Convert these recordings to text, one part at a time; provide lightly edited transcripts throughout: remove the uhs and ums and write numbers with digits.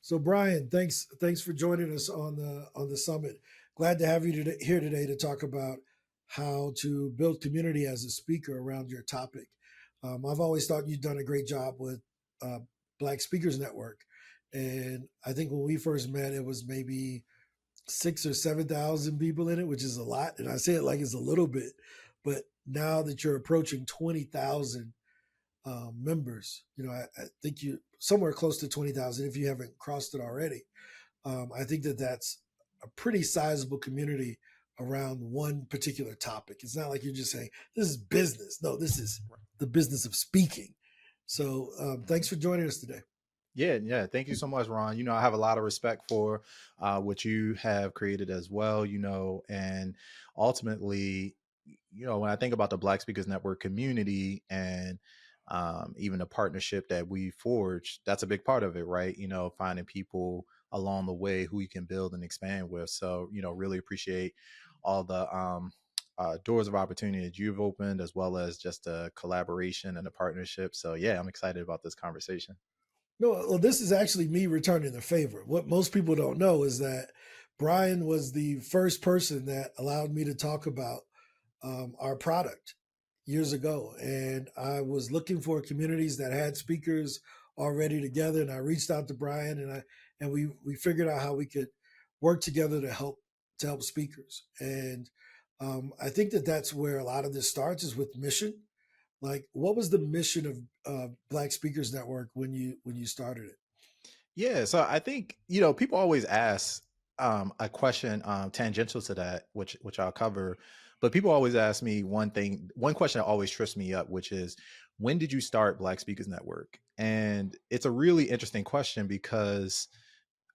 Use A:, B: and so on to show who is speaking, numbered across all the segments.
A: So Brian, thanks for joining us on the summit. Glad to have you here today to talk about how to build community as a speaker around your topic. I've always thought you've done a great job with uh, Black Speakers Network, and I think when we first met, it was maybe 6 or 7 thousand people in it, which is a lot. And I say it like it's a little bit, but now that you're approaching 20,000 members. I think you somewhere close to 20,000 if you haven't crossed it already. I think that that's a pretty sizable community around one particular topic. It's not like you're just saying this is business. No, this is the business of speaking. So thanks for joining us today.
B: Yeah. Thank you so much, Ron. I have a lot of respect for what you have created as well, and ultimately, when I think about the Black Speakers Network community and even the partnership that we forged, that's a big part of it, right? Finding people along the way who you can build and expand with. So, really appreciate all the doors of opportunity that you've opened, as well as just the collaboration and the partnership. So, yeah, I'm excited about this conversation.
A: No, well, this is actually me returning the favor. What most people don't know is that Brian was the first person that allowed me to talk about our product years ago. And I was looking for communities that had speakers already together. And I reached out to Brian and we figured out how we could work together to help speakers. And I think that that's where a lot of this starts is with mission. Like, what was the mission of Black Speakers Network when you started it?
B: Yeah, so I think people always ask a question tangential to that, which I'll cover. But people always ask me one thing. One question that always trips me up, which is, when did you start Black Speakers Network? And it's a really interesting question because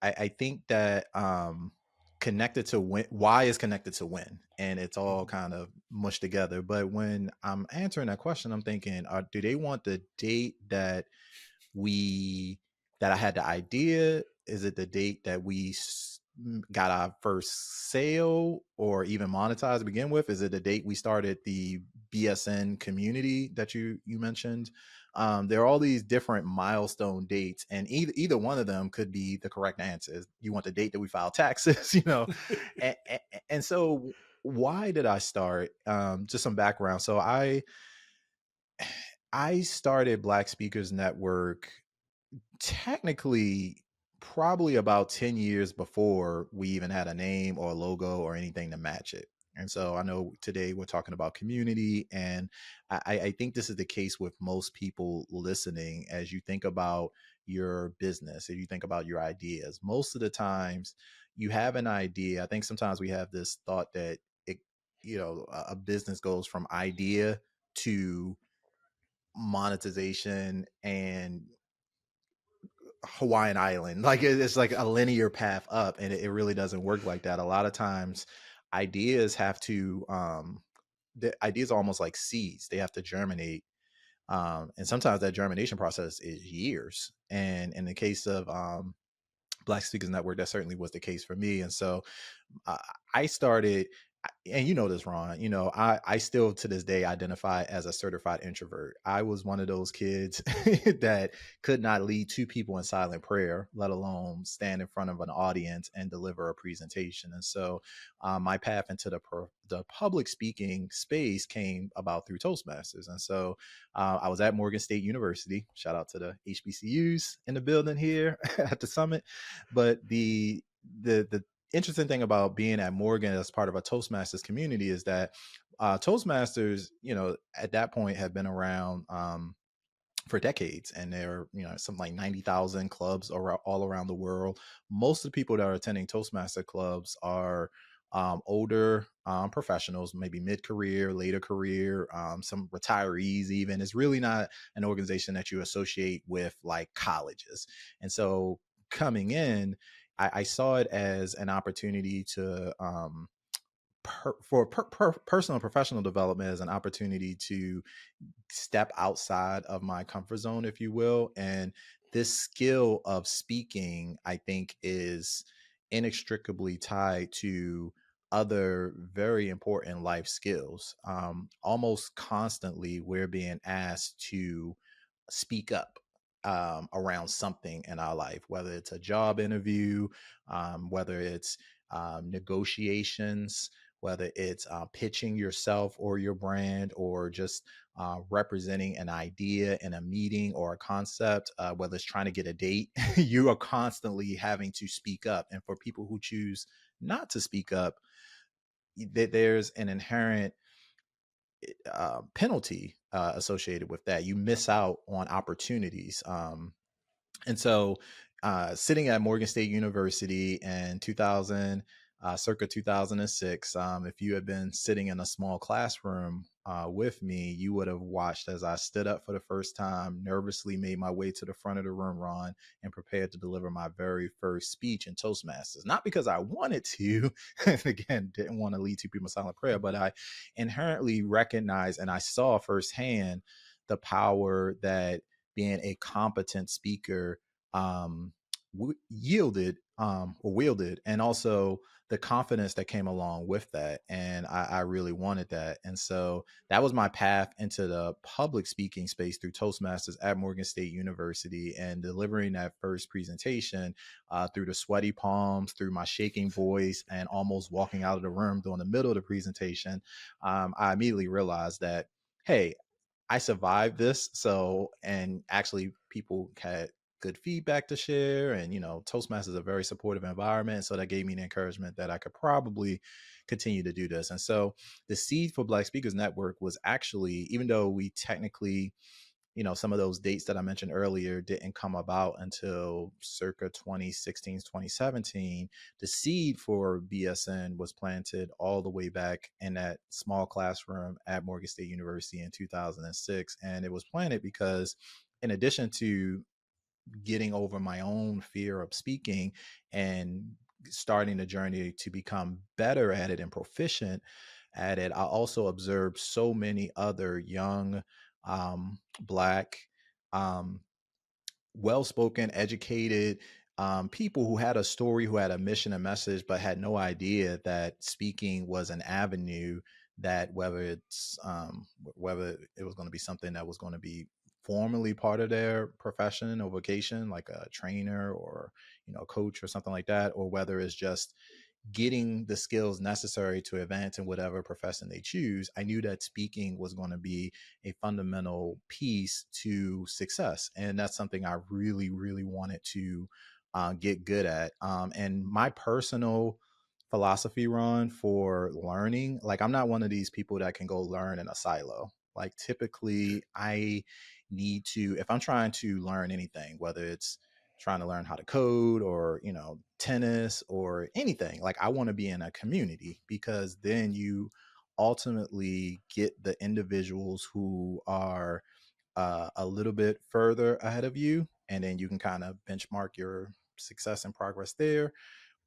B: I think that connected to when, why is connected to when, and it's all
A: Mhm.
B: kind of mushed together. But when I'm answering that question, I'm thinking, do they want the date we that I had the idea? Is it the date that got our first sale or even monetized to begin with? Is it the date we started the BSN community that you mentioned? There are all these different milestone dates, and either one of them could be the correct answer. You want the date that we file taxes, and, and so why did I start? Just some background. So I started Black Speakers Network technically probably about 10 years before we even had a name or a logo or anything to match it. And so I know today we're talking about community, and I think this is the case with most people listening. As you think about your business, as you think about your ideas, most of the times you have an idea. I think sometimes we have this thought that a business goes from idea to monetization and Hawaiian Island. Like it's like a linear path up, and it really doesn't work like that. A lot of times, ideas have to the ideas are almost like seeds. They have to germinate, and sometimes that germination process is years. And in the case of Black Speakers Network, that certainly was the case for me. And so uh, I started, and you know this, Ron. I still to this day identify as a certified introvert. I was one of those kids that could not lead two people in silent prayer, let alone stand in front of an audience and deliver a presentation. And so my path into the public speaking space came about through Toastmasters. And so I was at Morgan State University. Shout out to the HBCUs in the building here at the summit. But the interesting thing about being at Morgan as part of a Toastmasters community is that Toastmasters, at that point had been around for decades, and there are, something like 90,000 clubs all around the world. Most of the people that are attending Toastmaster clubs are older professionals, maybe mid-career, later career, some retirees even. It's really not an organization that you associate with like colleges. And so coming in, I saw it as an opportunity to personal and professional development, as an opportunity to step outside of my comfort zone, if you will. And this skill of speaking, I think, is inextricably tied to other very important life skills. Almost constantly, we're being asked to speak up. around something in our life, whether it's a job interview, whether it's negotiations, whether it's pitching yourself or your brand, or just representing an idea in a meeting or a concept, whether it's trying to get a date. You are constantly having to speak up. And for people who choose not to speak up, there's an inherent penalty associated with that. You miss out on opportunities. And so, sitting at Morgan State University in 2000, circa 2006, if you had been sitting in a small classroom with me, you would have watched as I stood up for the first time, nervously made my way to the front of the room, Ron, and prepared to deliver my very first speech in Toastmasters. Not because I wanted to, and again, didn't want to lead two people in silent prayer, but I inherently recognized and I saw firsthand the power that being a competent speaker yielded or wielded, and also the confidence that came along with that. And I really wanted that. And so that was my path into the public speaking space through Toastmasters at Morgan State University, and delivering that first presentation through the sweaty palms, through my shaking voice, and almost walking out of the room during the middle of the presentation. I immediately realized that, hey, I survived this. So, and actually people had good feedback to share. And, Toastmasters is a very supportive environment. So that gave me the encouragement that I could probably continue to do this. And so the seed for Black Speakers Network was actually, even though we technically, some of those dates that I mentioned earlier didn't come about until circa 2016, 2017. The seed for BSN was planted all the way back in that small classroom at Morgan State University in 2006. And it was planted because, in addition to getting over my own fear of speaking and starting the journey to become better at it and proficient at it, I also observed so many other young Black, um, well spoken, educated people who had a story, who had a mission and message, but had no idea that speaking was an avenue that, whether it was going to be something that was going to be formally part of their profession or vocation, like a trainer or a coach or something like that, or whether it's just getting the skills necessary to advance in whatever profession they choose. I knew that speaking was going to be a fundamental piece to success. And that's something I really, really wanted to get good at. And my personal philosophy, Ron, for learning, like, I'm not one of these people that can go learn in a silo. Like, typically, I need to, if I'm trying to learn anything, whether it's trying to learn how to code or tennis or anything, like, I want to be in a community, because then you ultimately get the individuals who are a little bit further ahead of you, and then you can kind of benchmark your success and progress there.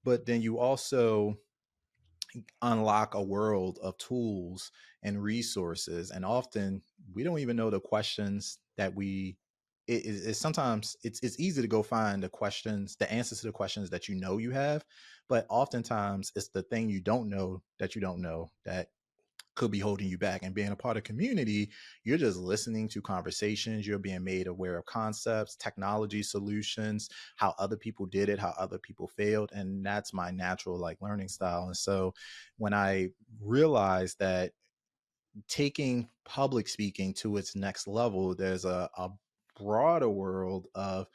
B: But then you also unlock a world of tools and resources, and often we don't even know the questions that we sometimes it's easy to go find the answers to the questions that you have, but oftentimes it's the thing you don't know that could be holding you back. And being a part of community, you're just listening to conversations, you're being made aware of concepts, technology solutions, how other people did it, how other people failed. And that's my natural, like, learning style. And so when I realized that taking public speaking to its next level, there's a broader world of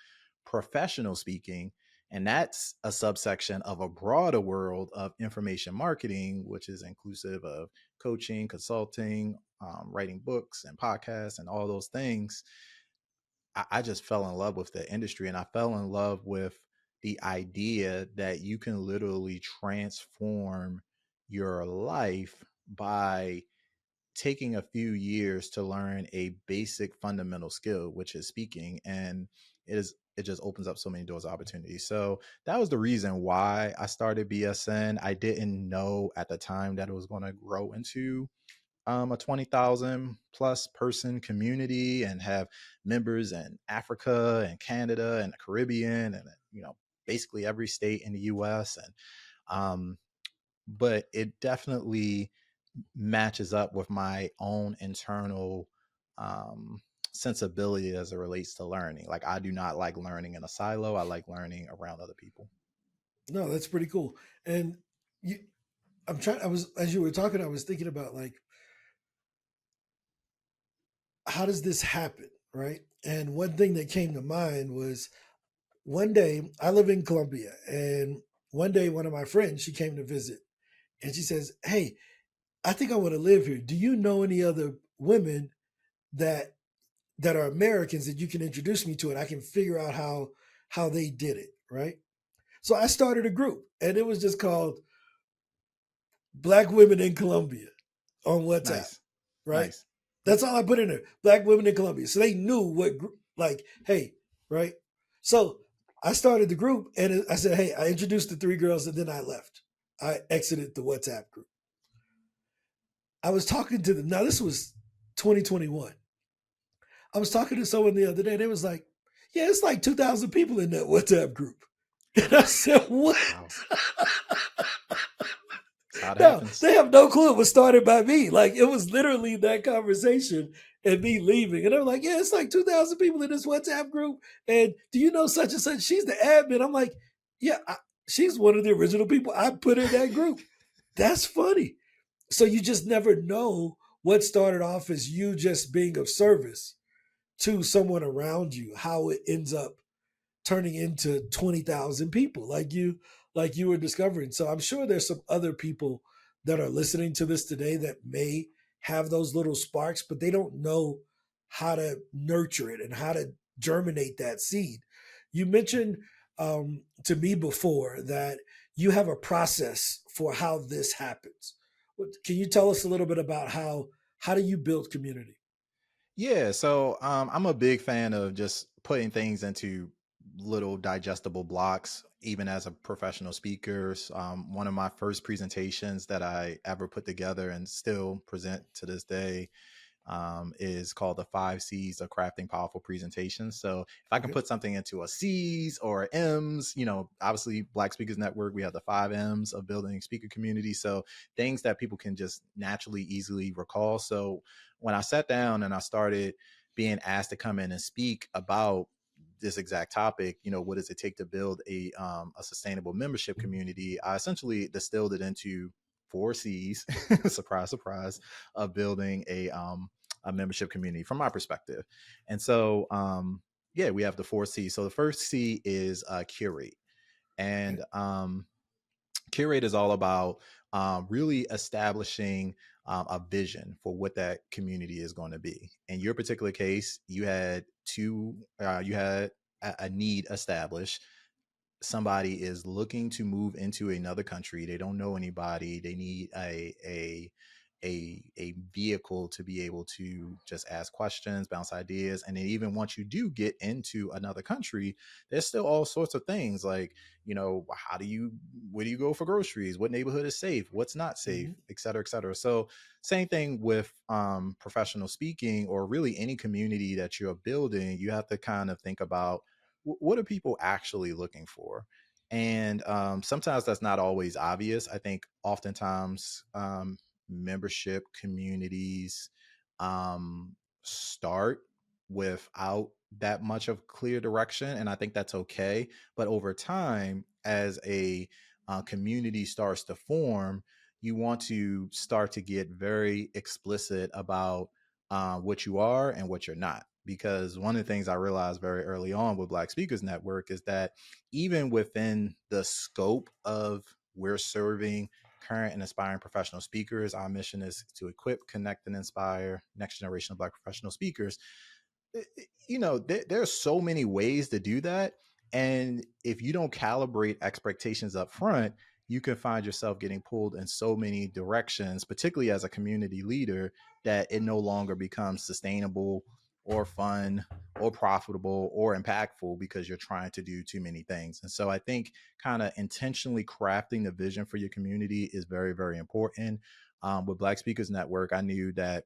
B: professional speaking. And that's a subsection of a broader world of information marketing, which is inclusive of coaching, consulting, writing books and podcasts and all those things. I just fell in love with the industry, and I fell in love with the idea that you can literally transform your life by taking a few years to learn a basic fundamental skill, which is speaking. And it just opens up so many doors of opportunity. So that was the reason why I started BSN. I didn't know at the time that it was going to grow into a 20,000 plus person community and have members in Africa and Canada and the Caribbean and basically every state in the US. And but it definitely matches up with my own internal sensibility as it relates to learning. Like I do not like learning in a silo. I like learning around other people.
A: No, that's pretty cool. And you, I'm trying. I was as you were talking, I was thinking about like how does this happen, right? And one thing that came to mind was one day I live in Colombia, and one day one of my friends she came to visit, and she says, "Hey, I think I want to live here. Do you know any other women that are Americans that you can introduce me to, and I can figure out how they did it, right?" So I started a group, and it was just called Black Women in Colombia on WhatsApp,
B: Nice.
A: right?
B: Nice.
A: That's all I put in there. Black Women in Colombia. So they knew what group, like, hey, right? So I started the group, and I said, hey, I introduced the three girls, and then I left. I exited the WhatsApp group. I was talking to them. Now, this was 2021. I was talking to someone the other day. They was like, yeah, it's like 2,000 people in that WhatsApp group. And I said, what?
B: Wow. That's how it
A: No,
B: happens.
A: they have no clue it was started by me. Like it was literally that conversation and me leaving. And they're like, yeah, it's like 2,000 people in this WhatsApp group. And do you know such and such? She's the admin. I'm like, yeah, she's one of the original people I put in that group. That's funny. So you just never know what started off as you just being of service to someone around you, how it ends up turning into 20,000 people like you were discovering. So I'm sure there's some other people that are listening to this today that may have those little sparks, but they don't know how to nurture it and how to germinate that seed. You mentioned to me before that you have a process for how this happens. Can you tell us a little bit about how do you build community?
B: Yeah, so I'm a big fan of just putting things into little digestible blocks, even as a professional speaker. One of my first presentations that I ever put together and still present to this day is called the 5 C's of crafting powerful presentations. So if I can
A: Okay.
B: put something into a C's or M's, obviously Black Speakers Network, we have the 5 M's of building speaker community. So things that people can just naturally, easily recall. So when I sat down and I started being asked to come in and speak about this exact topic, what does it take to build a sustainable membership community? I essentially distilled it into 4 C's, surprise, surprise, of building a membership community from my perspective. And so, yeah, we have the 4 C's. So the first C is curate.
A: Okay.
B: And curate is all about really establishing a vision for what that community is going to be. In your particular case, you had a need established. Somebody is looking to move into another country. They don't know anybody. They need a vehicle to be able to just ask questions, bounce ideas. And then even once you do get into another country, there's still all sorts of things like, where do you go for groceries? What neighborhood is safe? What's not safe?
A: Mhm.
B: Et cetera, et cetera. So same thing with professional speaking or really any community that you're building. You have to kind of think about what are people actually looking for. And sometimes that's not always obvious. I think oftentimes membership communities start without that much of clear direction, and I think that's okay. But over time, as a community starts to form, you want to start to get very explicit about what you are and what you're not. Because one of the things I realized very early on with Black Speakers Network is that even within the scope of we're serving current and aspiring professional speakers, our mission is to equip, connect, and inspire next generation of Black professional speakers. There are so many ways to do that. And if you don't calibrate expectations up front, you can find yourself getting pulled in so many directions, particularly as a community leader, that it no longer becomes sustainable or fun or profitable or impactful because you're trying to do too many things. And so I think kind of intentionally crafting the vision for your community is very, very important. With Black Speakers Network, I knew that,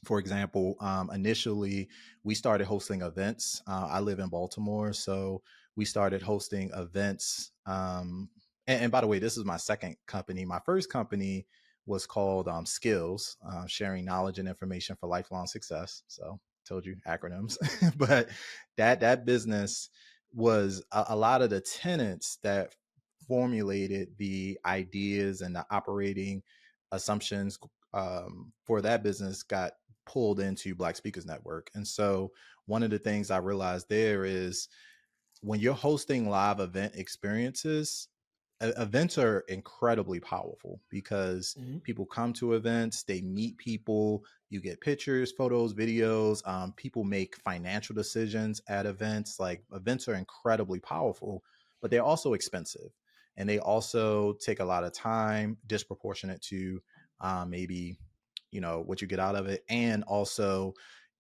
B: for example, initially we started hosting events. I live in Baltimore, so we started hosting events. And by the way, this is my second company. My first company was called Skills, sharing knowledge and information for lifelong success. So Told you acronyms. But that business was a lot of the tenants that formulated the ideas and the operating assumptions for that business got pulled into Black Speakers Network. And so one of the things I realized there is when you're hosting live event experiences, events are incredibly powerful because
A: Mhm.
B: people come to events, they meet people, you get pictures, photos, videos. People make financial decisions at events. Like events are incredibly powerful, but they're also expensive, and they also take a lot of time, disproportionate to maybe what you get out of it, and also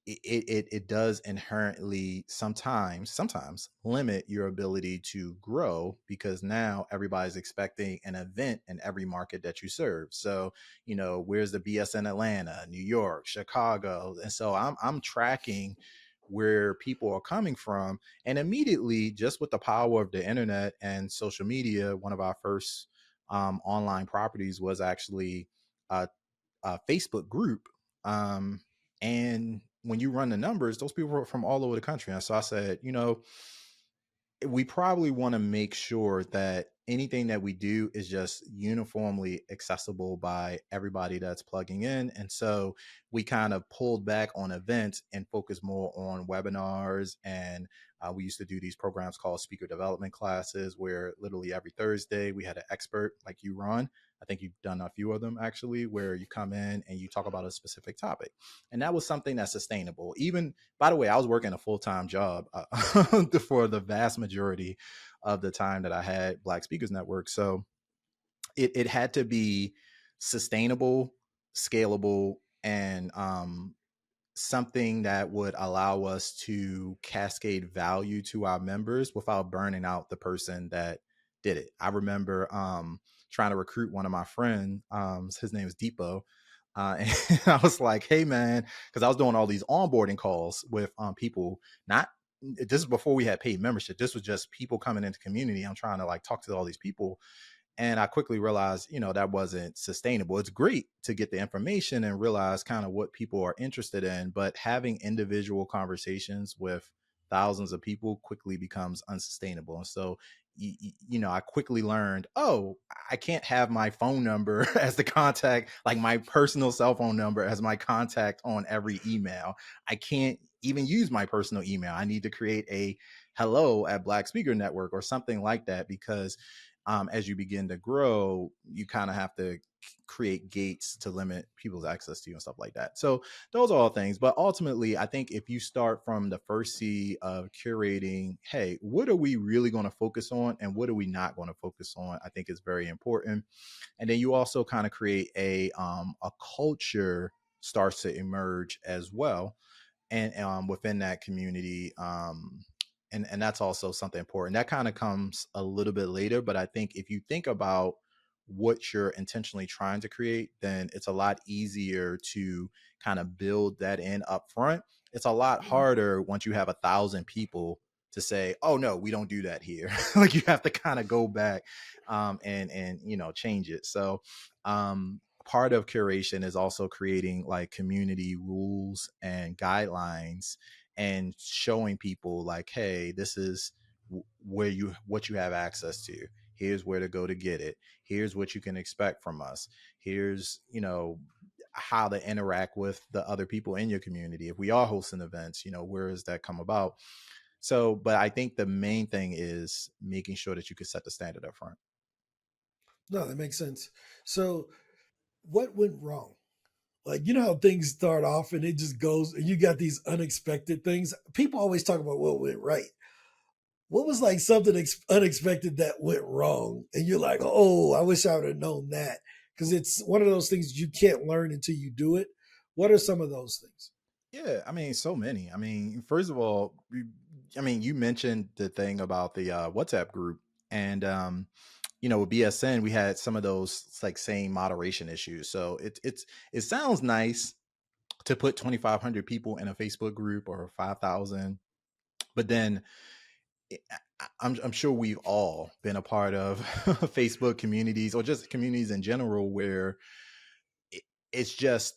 B: it does inherently sometimes limit your ability to grow because now everybody's expecting an event in every market that you serve. So where's the BS in Atlanta, New York, Chicago? And so I'm tracking where people are coming from, and immediately, just with the power of the internet and social media, one of our first online properties was actually a Facebook group. And when you run the numbers, those people are from all over the country. And so I said, we probably want to make sure that anything that we do is just uniformly accessible by everybody that's plugging in. And so we kind of pulled back on events and focused more on webinars. And we used to do these programs called speaker development classes, where literally every Thursday we had an expert like you, Ron. I think you've done a few of them actually, where you come in and you talk about a specific topic. And that was something that's sustainable. Even, by the way, I was working a full-time job for the vast majority of the time that I had Black Speakers Network. So it had to be sustainable, scalable, and something that would allow us to cascade value to our members without burning out the person that did it. I remember trying to recruit one of my friends. His name is Depot. And I was like, hey, man, because I was doing all these onboarding calls with people, not this is before we had paid membership. This was just people coming into community. I'm trying to like talk to all these people, and I quickly realized, that wasn't sustainable. It's great to get the information and realize kind of what people are interested in, but having individual conversations with thousands of people quickly becomes unsustainable. And so, I quickly learned, oh, I can't have my phone number as the contact, like my personal cell phone number as my contact on every email. I can't even use my personal email. I need to create a hello at Black Speaker Network or something like that, because as you begin to grow, you kind of have to create gates to limit people's access to you and stuff like that. So those are all things. But ultimately, I think if you start from the first C of curating, hey, what are we really going to focus on and what are we not going to focus on? I think is very important. And then you also kind of create a culture starts to emerge as well, and within that community, and that's also something important that kind of comes a little bit later. But I think if you think about what you're intentionally trying to create, then it's a lot easier to kind of build that in up front. It's a lot
A: Mhm.
B: harder once you have 1,000 people to say, oh no, we don't do that here. Like you have to kind of go back and change it. So part of curation is also creating like community rules and guidelines and showing people like, hey, this is what you have access to. Here's where to go to get it. Here's what you can expect from us. Here's how to interact with the other people in your community. If we are hosting events, where does that come about? So, but I think the main thing is making sure that you can set the standard up front.
A: No, that makes sense. So, what went wrong? Like, you know how things start off and it just goes, and you got these unexpected things. People always talk about what went right. What was like something unexpected that went wrong? And you're like, oh, I wish I would have known that. Because it's one of those things you can't learn until you do it. What are some of those things?
B: Yeah, I mean, so many. I mean, first of all, you mentioned the thing about the WhatsApp group, and with BSN, we had some of those like same moderation issues. So it sounds nice to put 2,500 people in a Facebook group or 5,000, but then I'm sure we've all been a part of Facebook communities or just communities in general where it's just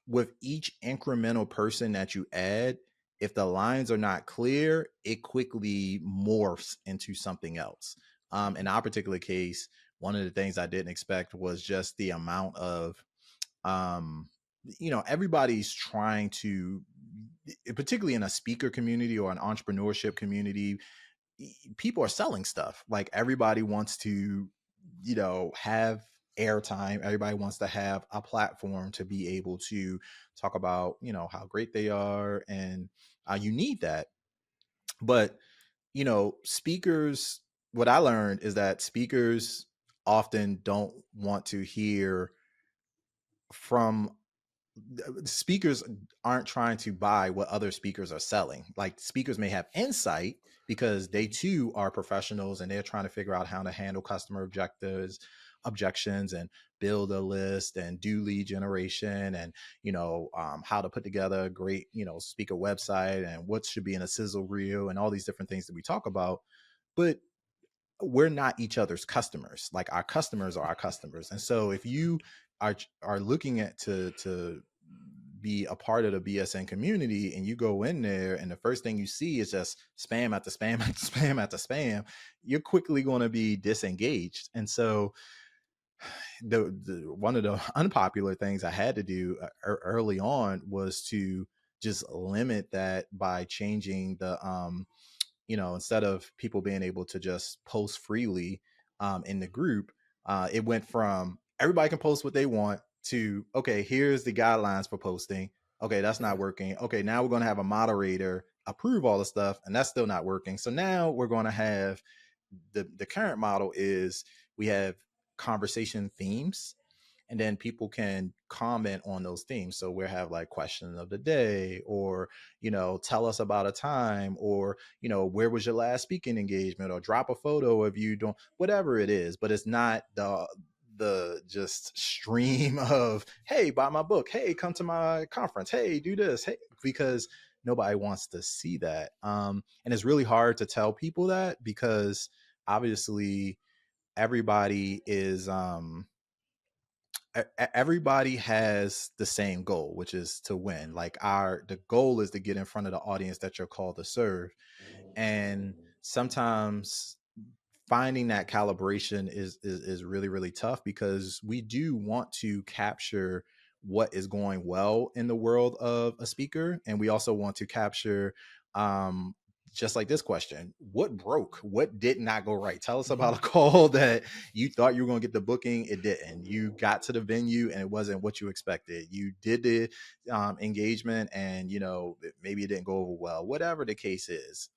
B: with each incremental person that you add, if the lines are not clear, it quickly morphs into something else. In our particular case, one of the things I didn't expect was just the amount of, um, everybody's trying to, particularly in a speaker community or an entrepreneurship community, people are selling stuff. Like everybody wants to, have airtime. Everybody wants to have a platform to be able to talk about, how great they are. And you need that. But, speakers, what I learned is that speakers often don't want to hear from speakers aren't trying to buy what other speakers are selling. Like speakers may have insight because they too are professionals and they're trying to figure out how to handle customer objections and build a list and do lead generation and how to put together a great speaker website and what should be in a sizzle reel and all these different things that we talk about. But we're not each other's customers. Like our customers are our customers. And so if you are looking at to be a part of the BSN community and you go in there and the first thing you see is just spam after spam after spam after spam, you're quickly going to be disengaged. And so the one of the unpopular things I had to do early on was to just limit that by changing the instead of people being able to just post freely in the group, it went from everybody can post what they want to, okay, here's the guidelines for posting. Okay, that's not working. Okay, now we're going to have a moderator approve all the stuff, and that's still not working. So now we're going to have the current model is we have conversation themes and then people can comment on those themes. So we'll have like question of the day, or tell us about a time, or where was your last speaking engagement, or drop a photo of you doing whatever it is. But it's not the just stream of, hey, buy my book, hey, come to my conference, hey, do this, hey, because nobody wants to see that. And it's really hard to tell people that because obviously everybody is everybody has the same goal, which is to win. Like the goal is to get in front of the audience that you're called to serve. And sometimes finding that calibration is really, really tough because we do want to capture what is going well in the world of a speaker, and we also want to capture, um just like this question, what broke, what did not go right? Tell us about a call that you thought you were going to get the booking, it didn't. You got to the venue and it wasn't what you expected. You did the engagement and maybe it didn't go over well, whatever the case is.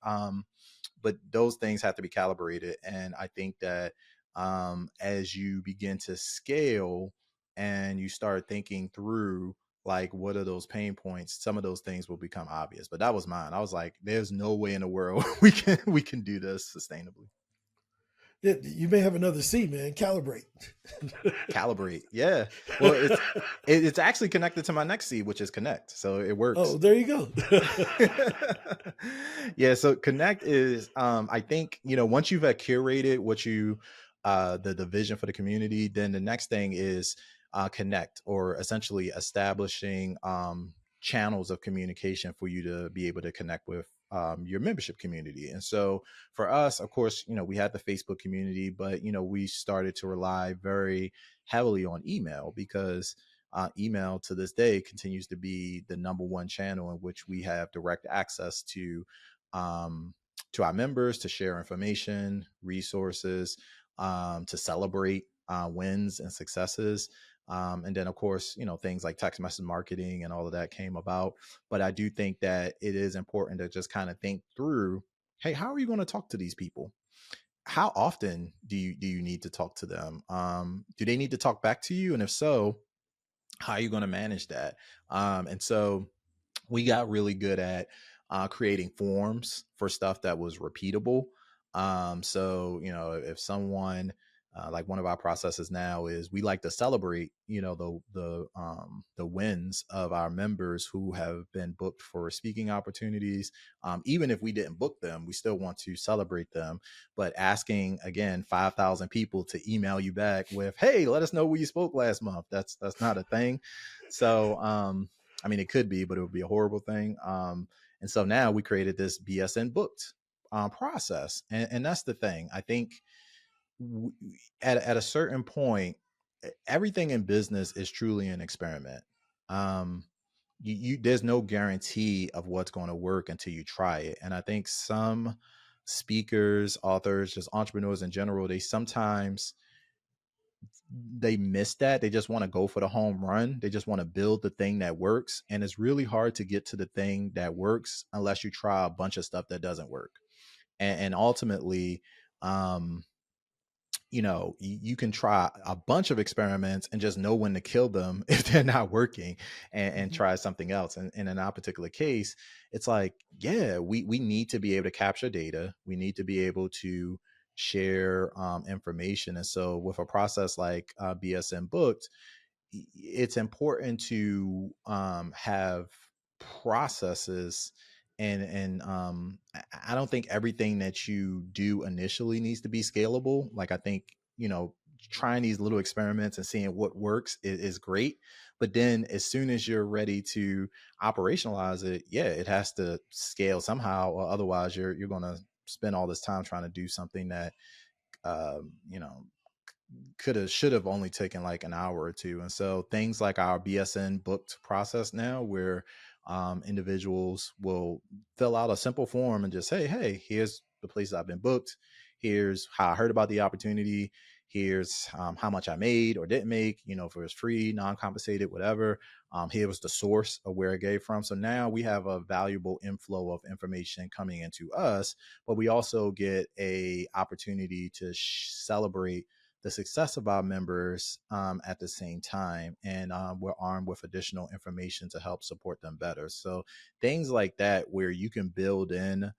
B: But those things have to be calibrated. And I think that as you begin to scale and you start thinking through like what are those pain points, some of those things will become obvious. But that was mine. I was like, there's no way in the world we can do this sustainably.
A: You may have another C, man. Calibrate.
B: Calibrate. Yeah. Well, it's actually connected to my next C, which is connect. So it
A: Oh,
B: works.
A: there you go.
B: Yeah, so connect is I think once you've curated what you the vision for the community, then the next thing is connect, or essentially establishing channels of communication for you to be able to connect with your membership community. And so for us, of course, we had the Facebook community, but we started to rely very heavily on email because email to this day continues to be the number one channel in which we have direct access um, to our members, to share information, resources, to celebrate wins and successes. And then, of course, things like text message marketing and all of that came about. But I do think that it is important to just kind of think through, hey, how are you going to talk to these people? How often do you need to talk to them? Do they need to talk back to you? And if so, how are you going to manage that? And so we got really good at creating forms for stuff that was repeatable. So if someone like one of our processes now is we like to celebrate, the wins of our members who have been booked for speaking opportunities. Even if we didn't book them, we still want to celebrate them. But asking again 5,000 people to email you back with, "Hey, let us know where you spoke last month." That's not a thing. So I mean, it could be, but it would be a horrible thing. And And so now we created this BSN booked process. And that's the thing. I think w- at a certain point, everything in business is truly an experiment. Um, there's no guarantee of what's going to work until you try it. And I think some speakers, authors, just entrepreneurs in general, they miss that. They just want to go for the home run. They just want to build the thing that works. And it's really hard to get to the thing that works unless you try a bunch of stuff that doesn't work. And ultimately, um, you can try a bunch of experiments and just know when to kill them if they're not working, and
A: Mhm.
B: try something else. And in our particular case, it's like, yeah, we need to be able to capture data. We need to be able to share information. And so with a process like BSN Booked, it's important to have processes, and I don't think everything that you do initially needs to be scalable. Like, I think, trying these little experiments and seeing what works is great, but then as soon as you're ready to operationalize it, yeah, it has to scale somehow, or otherwise you're going to spend all this time trying to do something that um, you know could have should have only taken like an hour or two. And so things like our BSN booked process now, where individuals will fill out a simple form and just say, hey, here's the places I've been booked, here's how I heard about the opportunity, here's how much I made or didn't make, if it was free, non-compensated, whatever. Here was the source of where it gave from. So now we have a valuable inflow of information coming into us, but we also get a opportunity to celebrate the success of our members at the same time. And we're armed with additional information to help support them better. So things like that, where you can build in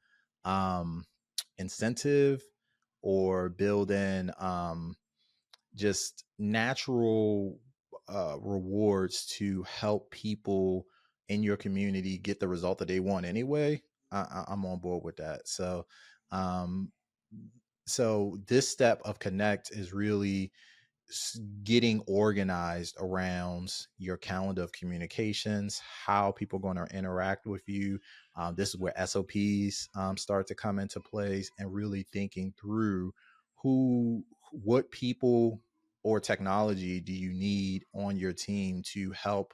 B: um, incentive, or build in just natural rewards to help people in your community get the result that they want anyway. I'm on board with that. Um, so this step of connect is really getting organized around your calendar of communications, how people are going to interact with you. This is where SOPs start to come into place, and really thinking through what people or technology do you need on your team to help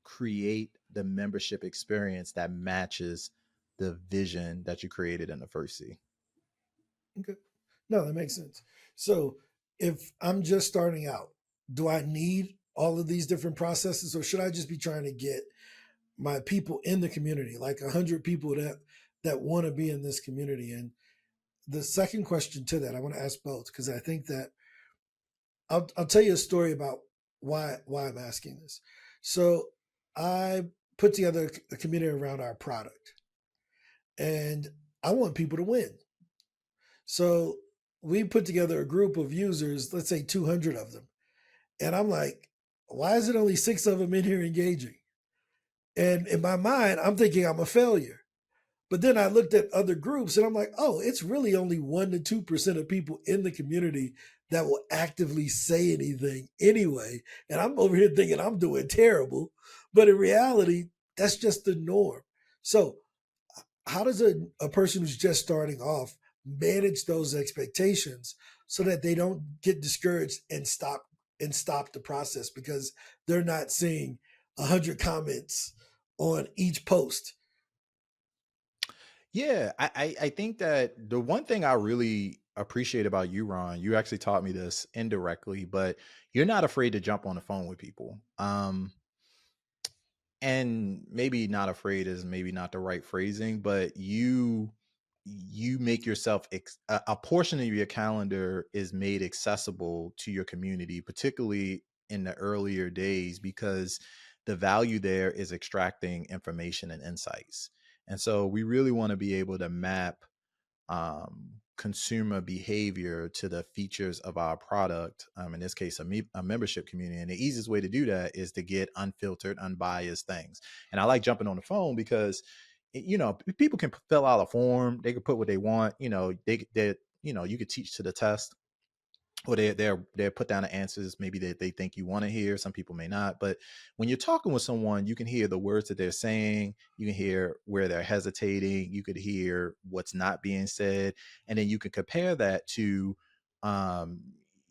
B: create the membership experience that matches the vision that you created in the first C.
A: Okay. No, that makes sense. So if I'm just starting out, do I need all of these different processes, or should I just be trying to get my people in the community, like 100 people that want to be in this community? And the second question to that, I want to ask both, because I think that I'll tell you a story about why I'm asking this. So I put together a community around our product, and I want people to win. So we put together a group of users, let's say 200 of them. And I'm like, why is it only six of them in here engaging? And in my mind, I'm thinking I'm a failure. But then I looked at other groups and I'm like, oh, it's really only 1 to 2% of people in the community that will actively say anything anyway. And I'm over here thinking I'm doing terrible. But in reality, that's just the norm. So how does a person who's just starting off manage those expectations so that they don't get discouraged and stop the process because they're not seeing 100 comments on each post?
B: Yeah, I think that the one thing I really appreciate about you, Ron, you actually taught me this indirectly, but you're not afraid to jump on the phone with people. And maybe not afraid is maybe not the right phrasing, but you make yourself a portion of your calendar is made accessible to your community, particularly in the earlier days, because the value there is extracting information and insights. And so we really want to be able to map consumer behavior to the features of our product. In this case, a membership community. And the easiest way to do that is to get unfiltered, unbiased things. And I like jumping on the phone because, people can fill out a form. They can put what they want. You could teach to the test. or they're put down the answers maybe that they think you want to hear. Some people may not, but when you're talking with someone, you can hear the words that they're saying, you can hear where they're hesitating, you could hear what's not being said, and then you can compare that to um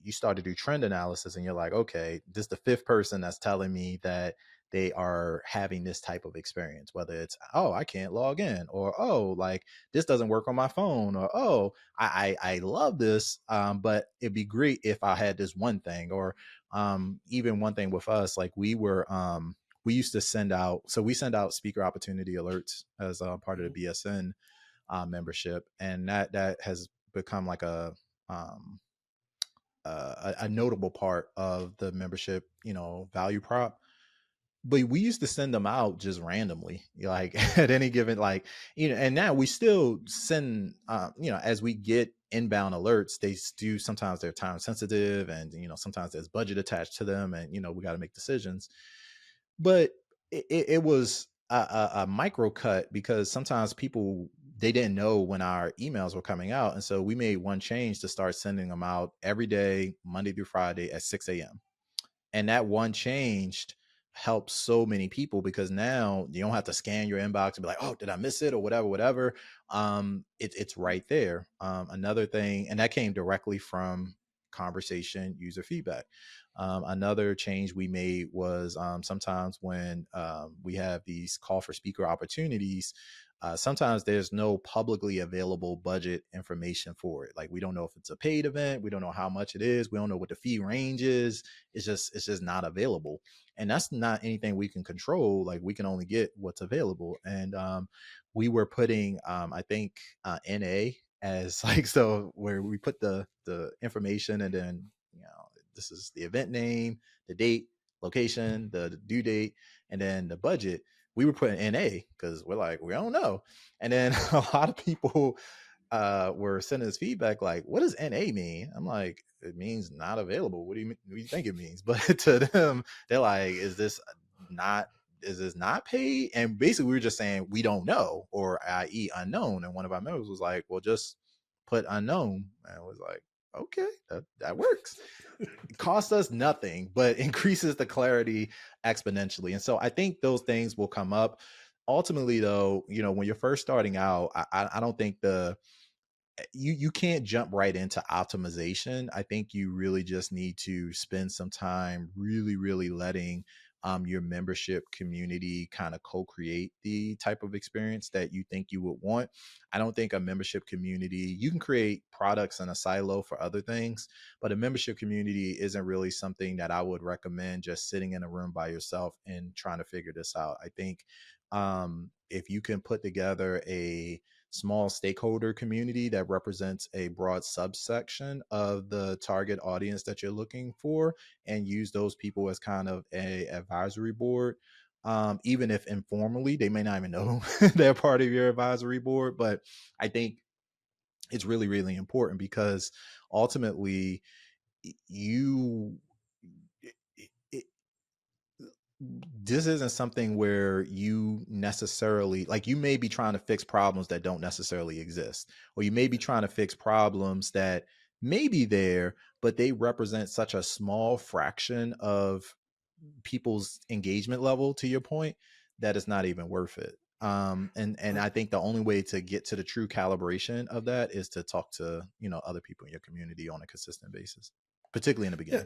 B: you start to do trend analysis, and you're like, okay, this is the fifth person that's telling me that they are having this type of experience, whether it's, oh, I can't log in, or, oh, like this doesn't work on my phone, or, oh, I love this, but it'd be great if I had this one thing, or even one thing with us, like we used to send out, so we send out speaker opportunity alerts as part of the BSN membership, and that has become like um, a notable part of the membership, value prop. But we used to send them out just randomly, like at any given, like, and now we still send, as we get inbound alerts, they do, sometimes they're time sensitive, and sometimes there's budget attached to them, and we got to make decisions. But it was a micro cut, because sometimes people, they didn't know when our emails were coming out, and so we made one change to start sending them out every day, Monday through Friday at 6 a.m. And that one changed helps so many people, because now you don't have to scan your inbox and be like, oh, did I miss it, or whatever. It's right there. Another thing, and that came directly from conversation user feedback. Another change we made was, sometimes when we have these call for speaker opportunities, sometimes there's no publicly available budget information for it. Like, we don't know if it's a paid event, we don't know how much it is, we don't know what the fee range is. It's just not available, and that's not anything we can control. Like, we can only get what's available. And we were putting, I think, NA as like, so where we put the information, and then, this is the event name, the date, location, the due date, and then the budget. We were putting NA because we're like, we don't know. And then a lot of people were sending us feedback like, what does NA mean? I'm like, it means not available. What do you think it means? But to them, they're like, not is this not paid? And basically we were just saying we don't know, or i.e. unknown. And one of our members was like, well, just put unknown. And I was like, okay, that works. It costs us nothing, but increases the clarity exponentially. And so I think those things will come up. Ultimately, though, when you're first starting out, I don't think you can't jump right into optimization. I think you really just need to spend some time really, really letting your membership community kind of co-create the type of experience that you think you would want. I don't think a membership community, you can create products in a silo for other things, but a membership community isn't really something that I would recommend just sitting in a room by yourself and trying to figure this out. I think if you can put together a small stakeholder community that represents a broad subsection of the target audience that you're looking for, and use those people as kind of a advisory board, even if informally they may not even know they're part of your advisory board. But I think it's really, really important, because ultimately you it, this isn't something where you necessarily, like, you may be trying to fix problems that don't necessarily exist, or you may be trying to fix problems that may be there, but they represent such a small fraction of people's engagement level, to your point, that it's not even worth it. And I think the only way to get to the true calibration of that is to talk to other people in your community on a consistent basis, particularly in the
A: Yeah,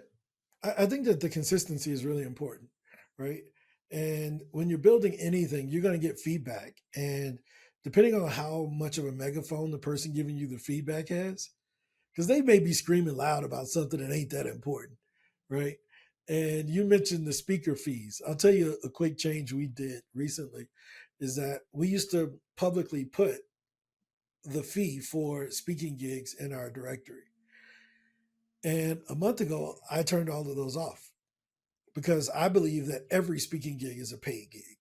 B: beginning.
A: I think that the consistency is really important, right? And when you're building anything, you're going to get feedback. And depending on how much of a megaphone the person giving you the feedback has, because they may be screaming loud about something that ain't that important, right? And you mentioned the speaker fees. I'll tell you a quick change we did recently is that we used to publicly put the fee for speaking gigs in our directory. And a month ago, I turned all of those off because I believe that every speaking gig is a paid gig.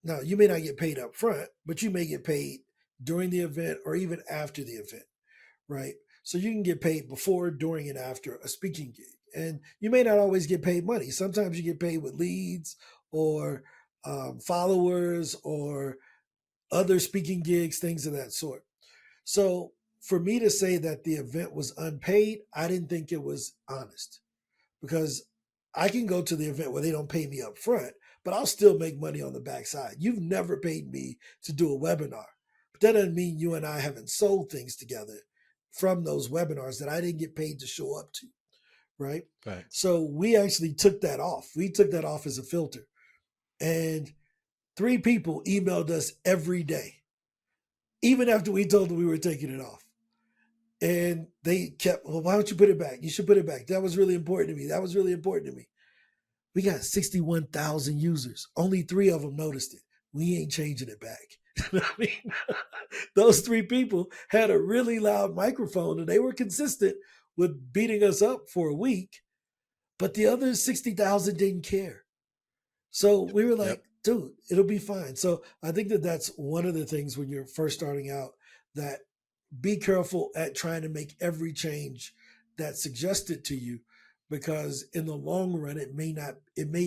A: Now, you may not get paid up front, but you may get paid during the event or even after the event, right? So you can get paid before, during, and after a speaking gig. And you may not always get paid money. Sometimes you get paid with leads or followers or other speaking gigs, things of that sort. So for me to say that the event was unpaid, I didn't think it was honest, because I can go to the event where they don't pay me up front, but I'll still make money on the backside. You've never paid me to do a webinar, but that doesn't mean you and I haven't sold things together from those webinars that I didn't get paid to show up to, right?
B: Facts.
A: So we actually took that off. We took that off as a filter. And three people emailed us every day, even after we told them we were taking it off. And they kept, well, why don't you put it back? You should put it back. That was really important to me. That was really important to me. We got 61,000 users. Only three of them noticed it. We ain't changing it back. I mean, those three people had a really loud microphone and they were consistent with beating us up for a week, but the other 60,000 didn't care. So we were
B: Yep.
A: like, dude, it'll be fine. So I think that that's one of the things when you're first starting out, that be careful at trying to make every change that's suggested to you, because in the long run it may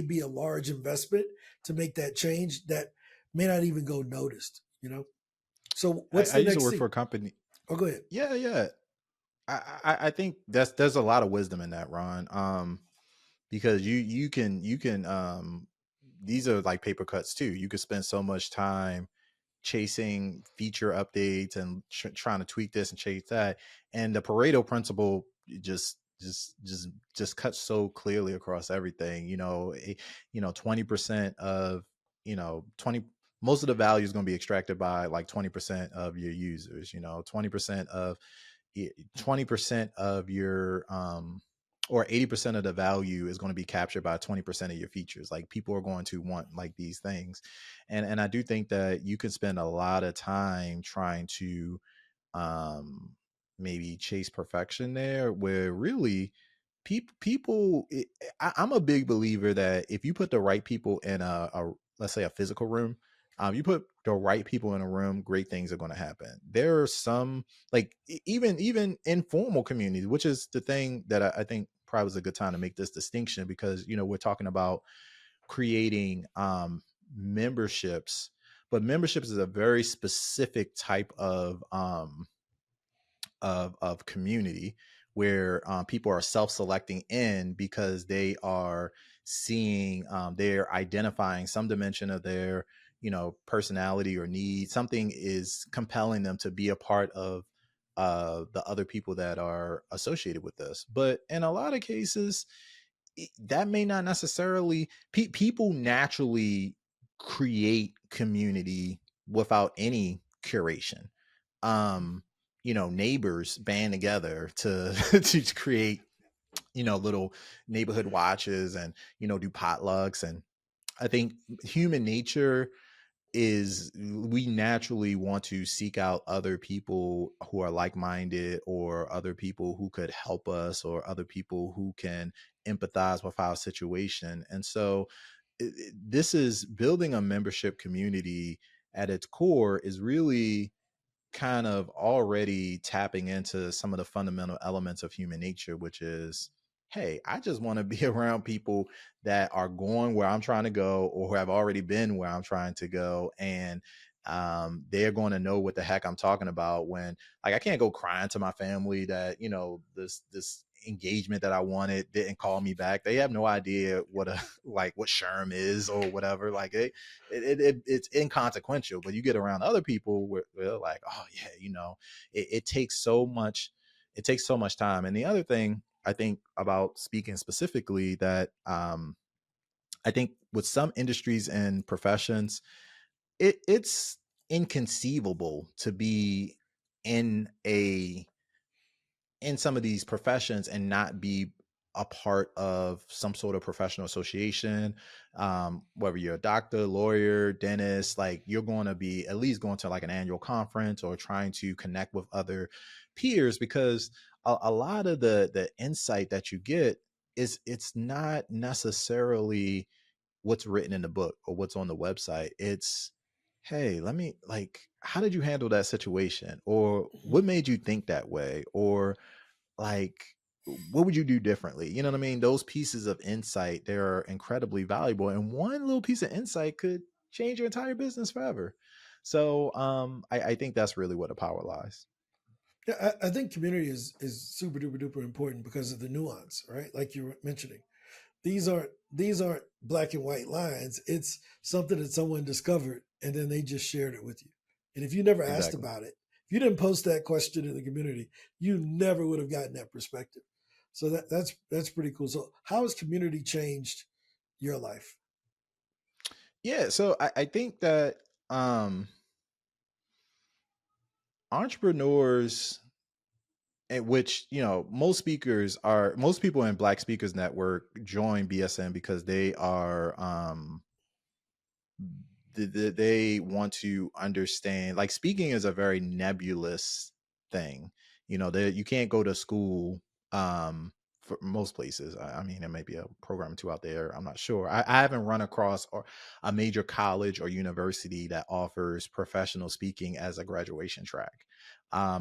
A: be a large investment to make that change that may not even go noticed, so what's
B: I
A: the
B: used to
A: next
B: work for
A: thing?
B: a company.
A: Oh, go ahead.
B: Yeah, yeah. I think there's a lot of wisdom in that, Ron. Because you can these are like paper cuts too. You could spend so much time chasing feature updates and trying to tweak this and change that, and the Pareto principle just cuts so clearly across everything. 20% of 20 most of the value is going to be extracted by like 20% of your users. 20% of your or 80% of the value is going to be captured by 20% of your features. Like, people are going to want like these things. And I do think that you can spend a lot of time trying to um maybe chase perfection there, where really I'm a big believer that if you put the right people in a let's say a physical room, you put the right people in a room, great things are going to happen. There are some, like, even informal communities, which is the thing that I think probably was a good time to make this distinction, because we're talking about creating memberships, but memberships is a very specific type of community, where people are self-selecting in because they are seeing, they're identifying some dimension of their personality or need. Something is compelling them to be a part of the other people that are associated with this. But in a lot of cases, that may not necessarily, people naturally create community without any curation. Neighbors band together to to create little neighborhood watches, and do potlucks. And I think human nature is, we naturally want to seek out other people who are like-minded, or other people who could help us, or other people who can empathize with our situation. And so this is building a membership community. At its core is really kind of already tapping into some of the fundamental elements of human nature, which is, hey, I just want to be around people that are going where I'm trying to go, or who have already been where I'm trying to go. And they're going to know what the heck I'm talking about. When, like, I can't go crying to my family that this engagement that I wanted didn't call me back. They have no idea what a like what Sherm is or whatever. Like, it's inconsequential. But you get around other people where they're like, oh yeah, it takes so much. It takes so much time. And the other thing I think about speaking specifically, that I think with some industries and professions, it's inconceivable to be in a in some of these professions and not be a part of some sort of professional association. Whether you're a doctor, lawyer, dentist, like, you're going to be at least going to like an annual conference, or trying to connect with other peers, because a lot of the insight that you get is, it's not necessarily what's written in the book or what's on the website. It's, hey, let me, like, how did you handle that situation, or
A: Mhm.
B: what made you think that way, or like, what would you do differently? You know what I mean? Those pieces of insight, they're incredibly valuable, and one little piece of insight could change your entire business forever. So I think that's really where the power lies.
A: Yeah, I think community is super duper duper important because of the nuance, right? Like you were mentioning, these aren't black and white lines. It's something that someone discovered and then they just shared it with you. And if you never asked
B: Exactly.
A: about it, if you didn't post that question in the community, you never would have gotten that perspective. So that's pretty cool. So how has community changed your life?
B: Yeah. So I think that um, entrepreneurs, at which most people in Black Speakers Network join BSN because they are they want to understand, like, speaking is a very nebulous thing. You can't go to school for most places. I mean, there may be a program or two out there, I'm not sure. I haven't run across a major college or university that offers professional speaking as a graduation track.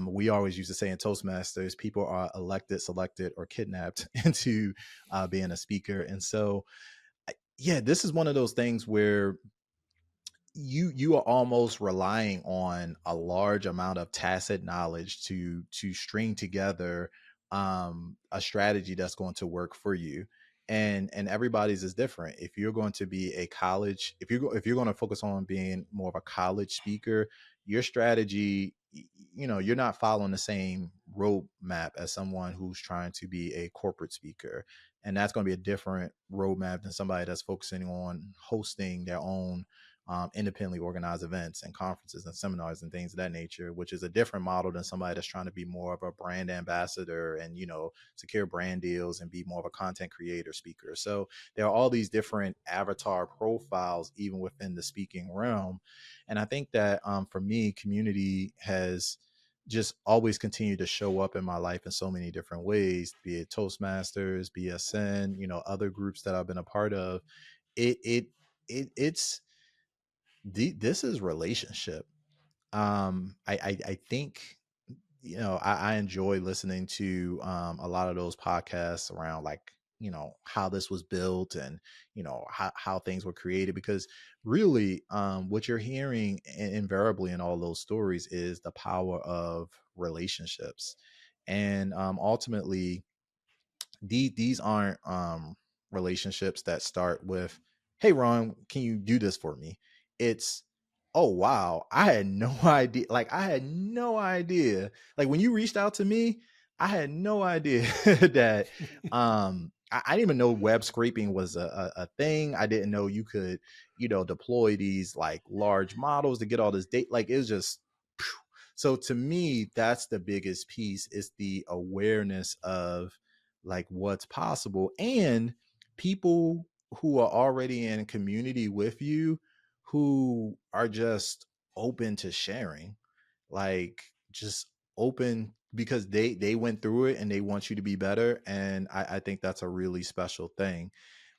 B: We always used to say in Toastmasters, people are elected, selected, or kidnapped into being a speaker. And so yeah, this is one of those things where you are almost relying on a large amount of tacit knowledge to string together a strategy that's going to work for you. And everybody's is different. If you're going to be a college if you're going to focus on being more of a college speaker, your strategy, you're not following the same roadmap as someone who's trying to be a corporate speaker. And that's going to be a different roadmap than somebody that's focusing on hosting their own independently organized events and conferences and seminars and things of that nature, which is a different model than somebody that's trying to be more of a brand ambassador and, secure brand deals and be more of a content creator speaker. So there are all these different avatar profiles, even within the speaking realm. And I think that for me, community has just always continued to show up in my life in so many different ways, be it Toastmasters, BSN, other groups that I've been a part of. It's this is relationship. I think I enjoy listening to a lot of those podcasts around, like, how this was built and how things were created, because really what you're hearing invariably in all those stories is the power of relationships. And ultimately, these aren't relationships that start with, "Hey Ron, can you do this for me?" It's, "Oh wow, I had no idea." Like, I had no idea. Like, when you reached out to me, I had no idea that I didn't even know web scraping was a thing. I didn't know you could, deploy these like large models to get all this data. Like, it was just phew. So to me, that's the biggest piece, is the awareness of, like, what's possible, and people who are already in community with you, who are just open to sharing, like, just open because they went through it and they want you to be better. And I think that's a really special thing.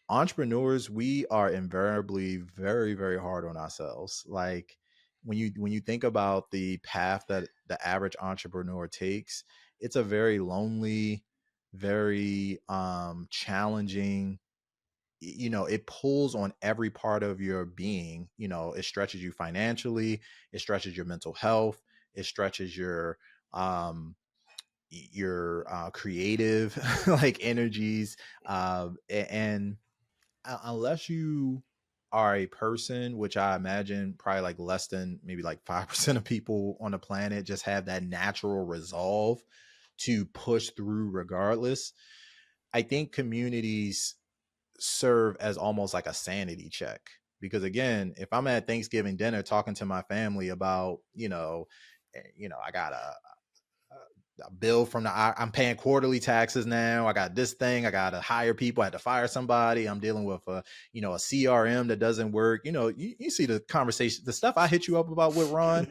B: Entrepreneurs, we are invariably very, very hard on ourselves. Like, when you think about the path that the average entrepreneur takes, it's a very lonely, very challenging. It pulls on every part of your being. It stretches you financially, it stretches your mental health, it stretches um your creative like energies, and unless you are a person, which I imagine probably like less than maybe like 5% of people on the planet just have that natural resolve to push through regardless. I think communities serve as almost like a sanity check, because again, if I'm at Thanksgiving dinner talking to my family about, I got a bill from I'm paying quarterly taxes now. I got this thing. I got to hire people. I had to fire somebody. I'm dealing with a CRM that doesn't work. You see the conversation, the stuff I hit you up about with Ron.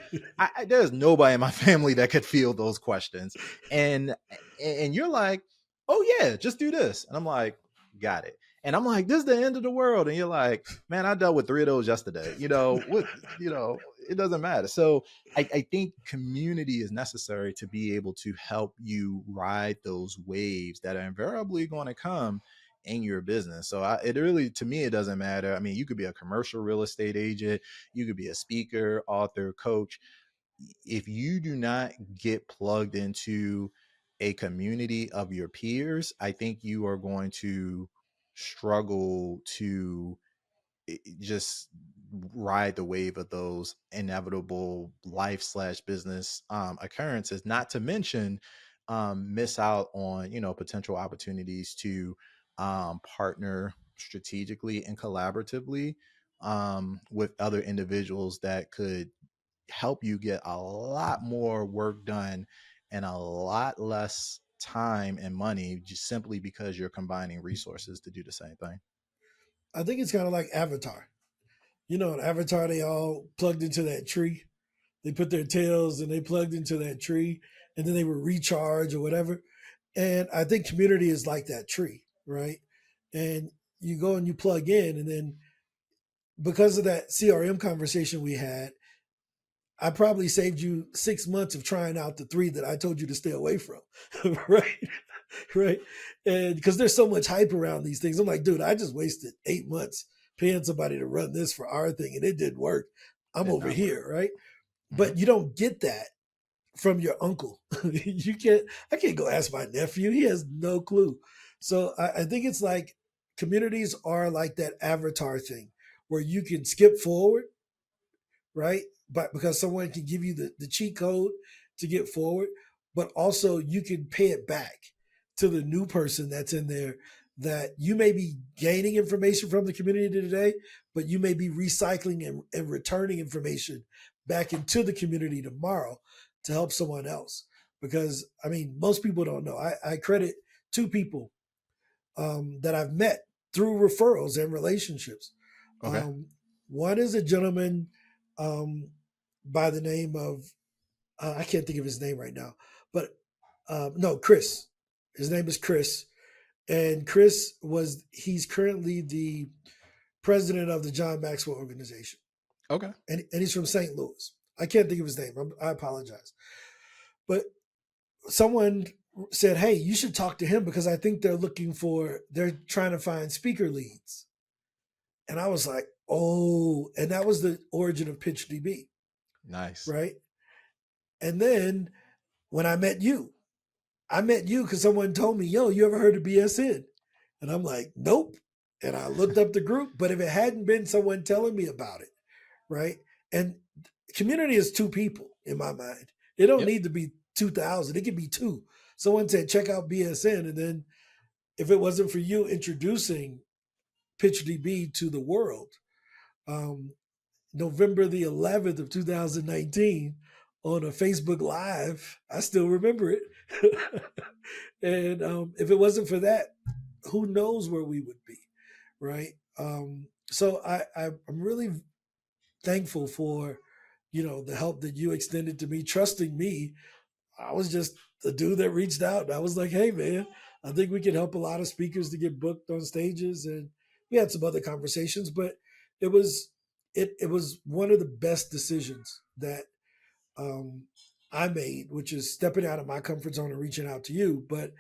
B: There's nobody in my family that could field those questions. And you're like, "Oh yeah, just do this." And I'm like, "Got it." And I'm like, "This is the end of the world." And you're like, "Man, I dealt with 3 of those yesterday." It doesn't matter. So I think community is necessary to be able to help you ride those waves that are invariably going to come in your business. So it really, to me, it doesn't matter. I mean, you could be a commercial real estate agent, you could be a speaker, author, coach. if you do not get plugged into a community of your peers, I think you are going to struggle to just ride the wave of those inevitable life slash business occurrences, not to mention miss out on, potential opportunities to partner strategically and collaboratively with other individuals that could help you get a lot more work done and a lot less time and money, just simply because you're combining resources to do the same thing.
A: I think it's kind of like Avatar. In Avatar, they all plugged into that tree. They put their tails and they plugged into that tree, and then they were recharged or whatever. And I think community is like that tree, right? And you go and you plug in, and then because of that CRM conversation we had, I probably saved you 6 months of trying out the three that I told you to stay away from, right? Right. And because there's so much hype around these things, I'm like, dude, I just wasted 8 months paying somebody to run this for our thing and it didn't work. I'm
B: Did
A: over
B: not work.
A: here, right?
B: Hmm.
A: But you don't get that from your uncle. You can't, I can't go ask my nephew. He has no clue. So I think it's like communities are like that avatar thing where you can skip forward, right? But because someone can give you the cheat code to get forward, but also you can pay it back to the new person that's in there, that you may be gaining information from the community today, but you may be recycling and returning information back into the community tomorrow to help someone else. Because I mean, most people don't know. I credit two people that I've met through referrals and relationships.
B: Okay.
A: Um, One is a gentleman um, by the name of I can't think of his name right now, but no, Chris. His name is Chris, and he's currently the president of the John Maxwell organization,
B: Okay.
A: and he's from St. Louis. I can't think of his name. I apologize, but someone said, "Hey, you should talk to him because I think they're trying to find speaker leads." And I was like, "Oh," and that was the origin of PitchDB,
B: Nice.
A: right? And then when I met you because someone told me, "Yo, you ever heard of BSN?" And I'm like, "Nope." And I looked up the group, but if it hadn't been someone telling me about it, right? And community is two people in my mind. It don't
B: Yep.
A: need to be 2,000. It could be two. Someone said, check out BSN. And then if it wasn't for you introducing PitchDB to the world, um, November the 11th of 2019 on a Facebook Live, I still remember it. And if it wasn't for that, who knows where we would be, right? So I'm really thankful for the help that you extended to me, trusting me. I was just the dude that reached out. And I was like, hey man, I think we can help a lot of speakers to get booked on stages, and we had some other conversations, but it was it was one of the best decisions that um, I made, which is stepping out of my comfort zone and reaching out to you, but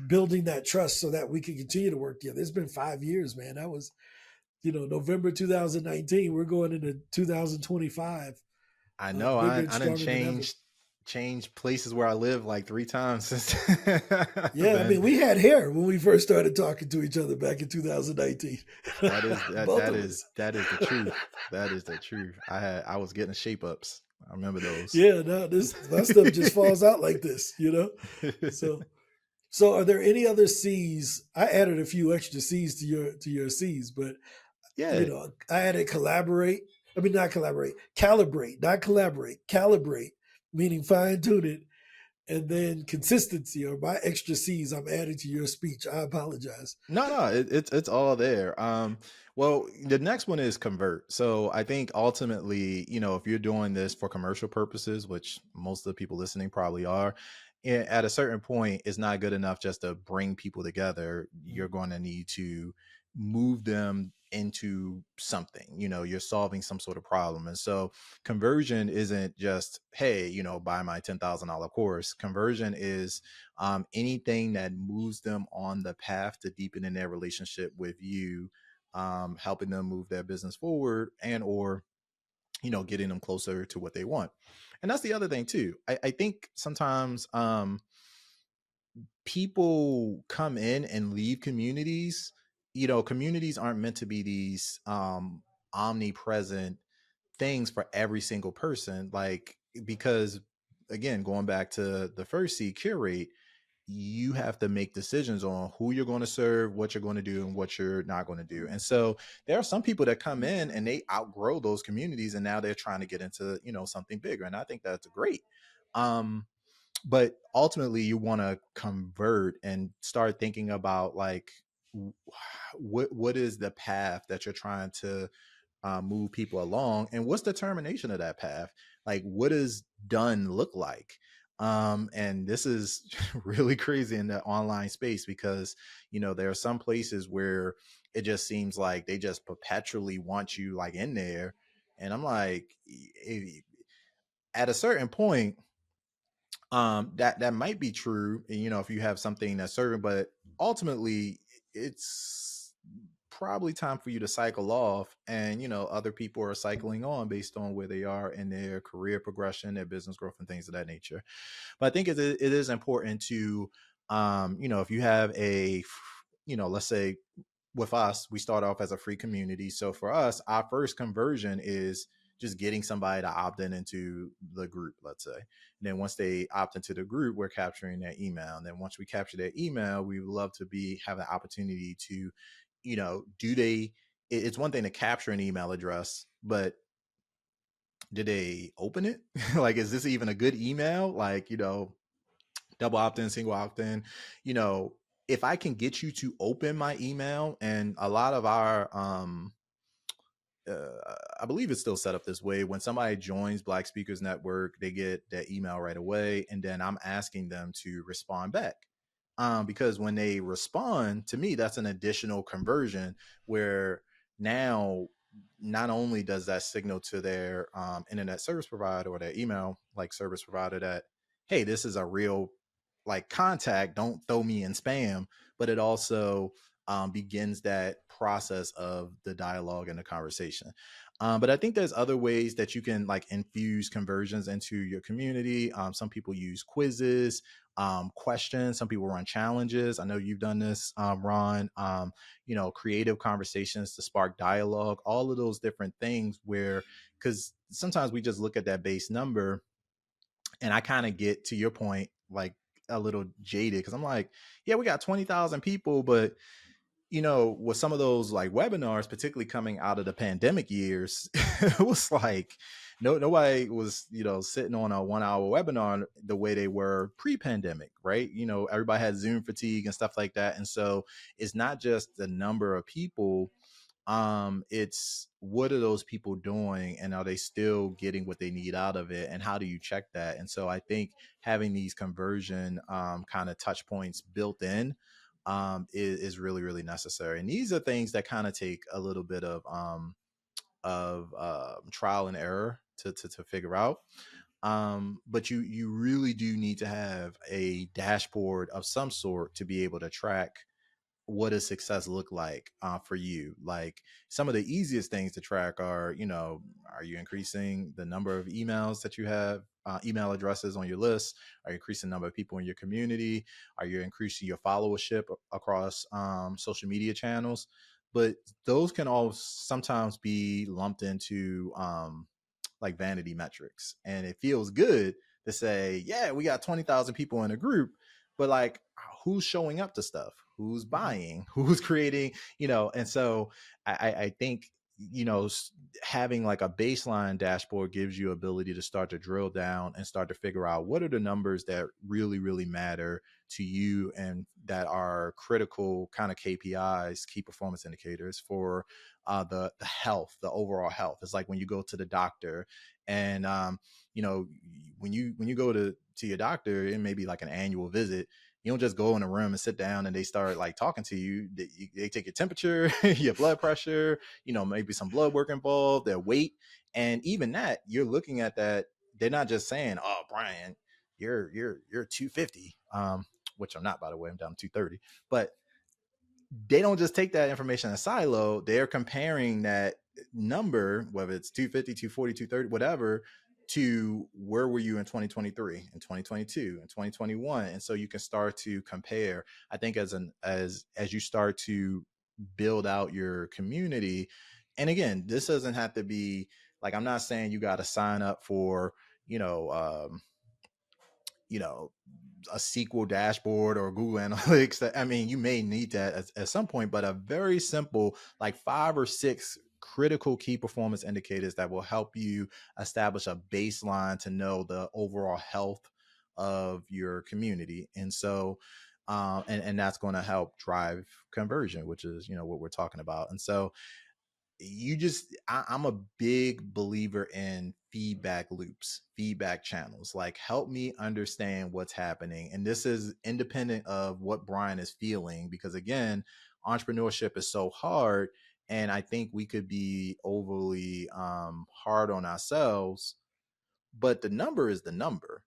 A: building that trust so that we can continue to work together. It's been 5 years, man. That was November 2019. We're going into 2025,
B: I know.
A: bigger and
B: I done
A: stronger than ever.
B: changed places where I live like 3 times since
A: Yeah, I
B: then.
A: mean, we had hair when we first started talking to each other back in 2019. Both of us.
B: That is the truth. That is the truth. I was getting shape ups. I remember those.
A: Yeah, no, this my stuff just falls out like this. So, so are there any other C's? I added a few extra C's to your C's, but
B: Yeah.
A: I added collaborate. I mean, not collaborate, calibrate, not collaborate, calibrate, meaning fine tune it, and then consistency or my extra C's I'm adding to your speech. I apologize.
B: No, no, it's all there. Well, the next one is convert. So I think ultimately, if you're doing this for commercial purposes, which most of the people listening probably are, at a certain point, it's not good enough just to bring people together. You're going to need to move them into something. You're solving some sort of problem, and so conversion isn't just, hey, buy my $10,000 course. Conversion is anything that moves them on the path to deepening their relationship with you, helping them move their business forward, and or getting them closer to what they want. And that's the other thing too. I think sometimes people come in and leave communities. Communities aren't meant to be these omnipresent things for every single person. Like, because again, going back to the first C, curate, you have to make decisions on who you're going to serve, what you're going to do, and what you're not going to do. And so there are some people that come in and they outgrow those communities, and now they're trying to get into something bigger. And I think that's great. Um, but ultimately, you want to convert and start thinking about, like, what is the path that you're trying to move people along, and what's the termination of that path? Like, what does done look like? And this is really crazy in the online space, because there are some places where it just seems like they just perpetually want you, like, in there. And I'm like, at a certain point, that might be true, if you have something that's serving, but ultimately it's probably time for you to cycle off, and other people are cycling on based on where they are in their career progression, their business growth, and things of that nature. But I think it is important to, if you have let's say, with us, we start off as a free community. So for us, our first conversion is just getting somebody to opt in into the group, let's say. And then once they opt into the group, we're capturing their email. And then once we capture their email, we would love to have the opportunity to, it's one thing to capture an email address, but did they open it? Like, is this even a good email? Like, double opt-in, single opt-in. you know if I can get you to open my email, and a lot of our I believe it's still set up this way. When somebody joins Black Speakers Network, they get that email right away, and then I'm asking them to respond back. Because when they respond to me, that's an additional conversion, where now not only does that signal to their internet service provider, or their email like service provider, that, hey, this is a real, like, contact, don't throw me in spam, but it also begins that process of the dialogue and the conversation. But I think there's other ways that you can, like, infuse conversions into your community. Some people use quizzes, questions. Some people run challenges. I know you've done this, Ron. Creative conversations to spark dialogue. All of those different things, where, because sometimes we just look at that base number, and I kind of get, to your point, like, a little jaded, because I'm like, yeah, we got 20,000 people, but with some of those, like, webinars, particularly coming out of the pandemic years, it was like nobody was, sitting on a 1 hour webinar the way they were pre-pandemic, right? Everybody had Zoom fatigue and stuff like that. And so it's not just the number of people, it's what are those people doing, and are they still getting what they need out of it, and how do you check that? And so I think having these conversion kind of touch points built in is really, really necessary. And these are things that kind of take a little bit of trial and error to figure out. But you really do need to have a dashboard of some sort to be able to track what does success look like for you. Like, some of the easiest things to track are, are you increasing the number of emails that you have, email addresses on your list? Are you increasing the number of people in your community? Are you increasing your followership across social media channels? But those can all sometimes be lumped into like vanity metrics. And it feels good to say, yeah, we got 20,000 people in a group, but, like, who's showing up to stuff? Who's buying? Who's creating? And so I think, having, like, a baseline dashboard gives you ability to start to drill down and start to figure out what are the numbers that really, really matter to you, and that are critical kind of KPIs, key performance indicators, for the health, the overall health. It's like when you go to the doctor, and you know when you go to your doctor, it may be like an annual visit. You don't just go in a room and sit down and they start, like, talking to you. They take your temperature, your blood pressure, maybe some blood work involved, their weight. And even that, you're looking at that. They're not just saying, oh, Brian, you're 250, which I'm not, by the way. I'm down 230. But they don't just take that information in a silo. They're comparing that number, whether it's 250, 240, 230, whatever, to where were you in 2023 and 2022 and 2021. And so you can start to compare. I think as you start to build out your community, and again, this doesn't have to be like, I'm not saying you got to sign up for, you know, you know, a SQL dashboard or Google Analytics. That, I mean, you may need that at some point, but a very simple, like 5 or 6 critical key performance indicators that will help you establish a baseline to know the overall health of your community. And so, and that's going to help drive conversion, which is, what we're talking about. And so, I'm a big believer in feedback loops, feedback channels. Like, help me understand what's happening. And this is independent of what Brian is feeling, because again, entrepreneurship is so hard. And I think we could be overly hard on ourselves, but the number is the number.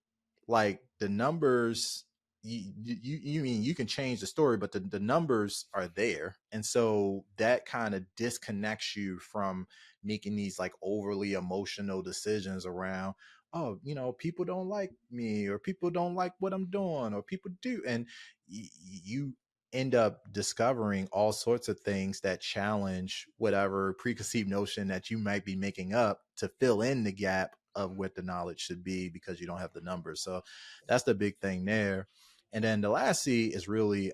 B: Like, the numbers, you mean you can change the story, but the numbers are there. And so that kind of disconnects you from making these like overly emotional decisions around, oh, people don't like me, or people don't like what I'm doing, or people do. And you end up discovering all sorts of things that challenge whatever preconceived notion that you might be making up to fill in the gap of what the knowledge should be, because you don't have the numbers. So that's the big thing there. And then the last C is really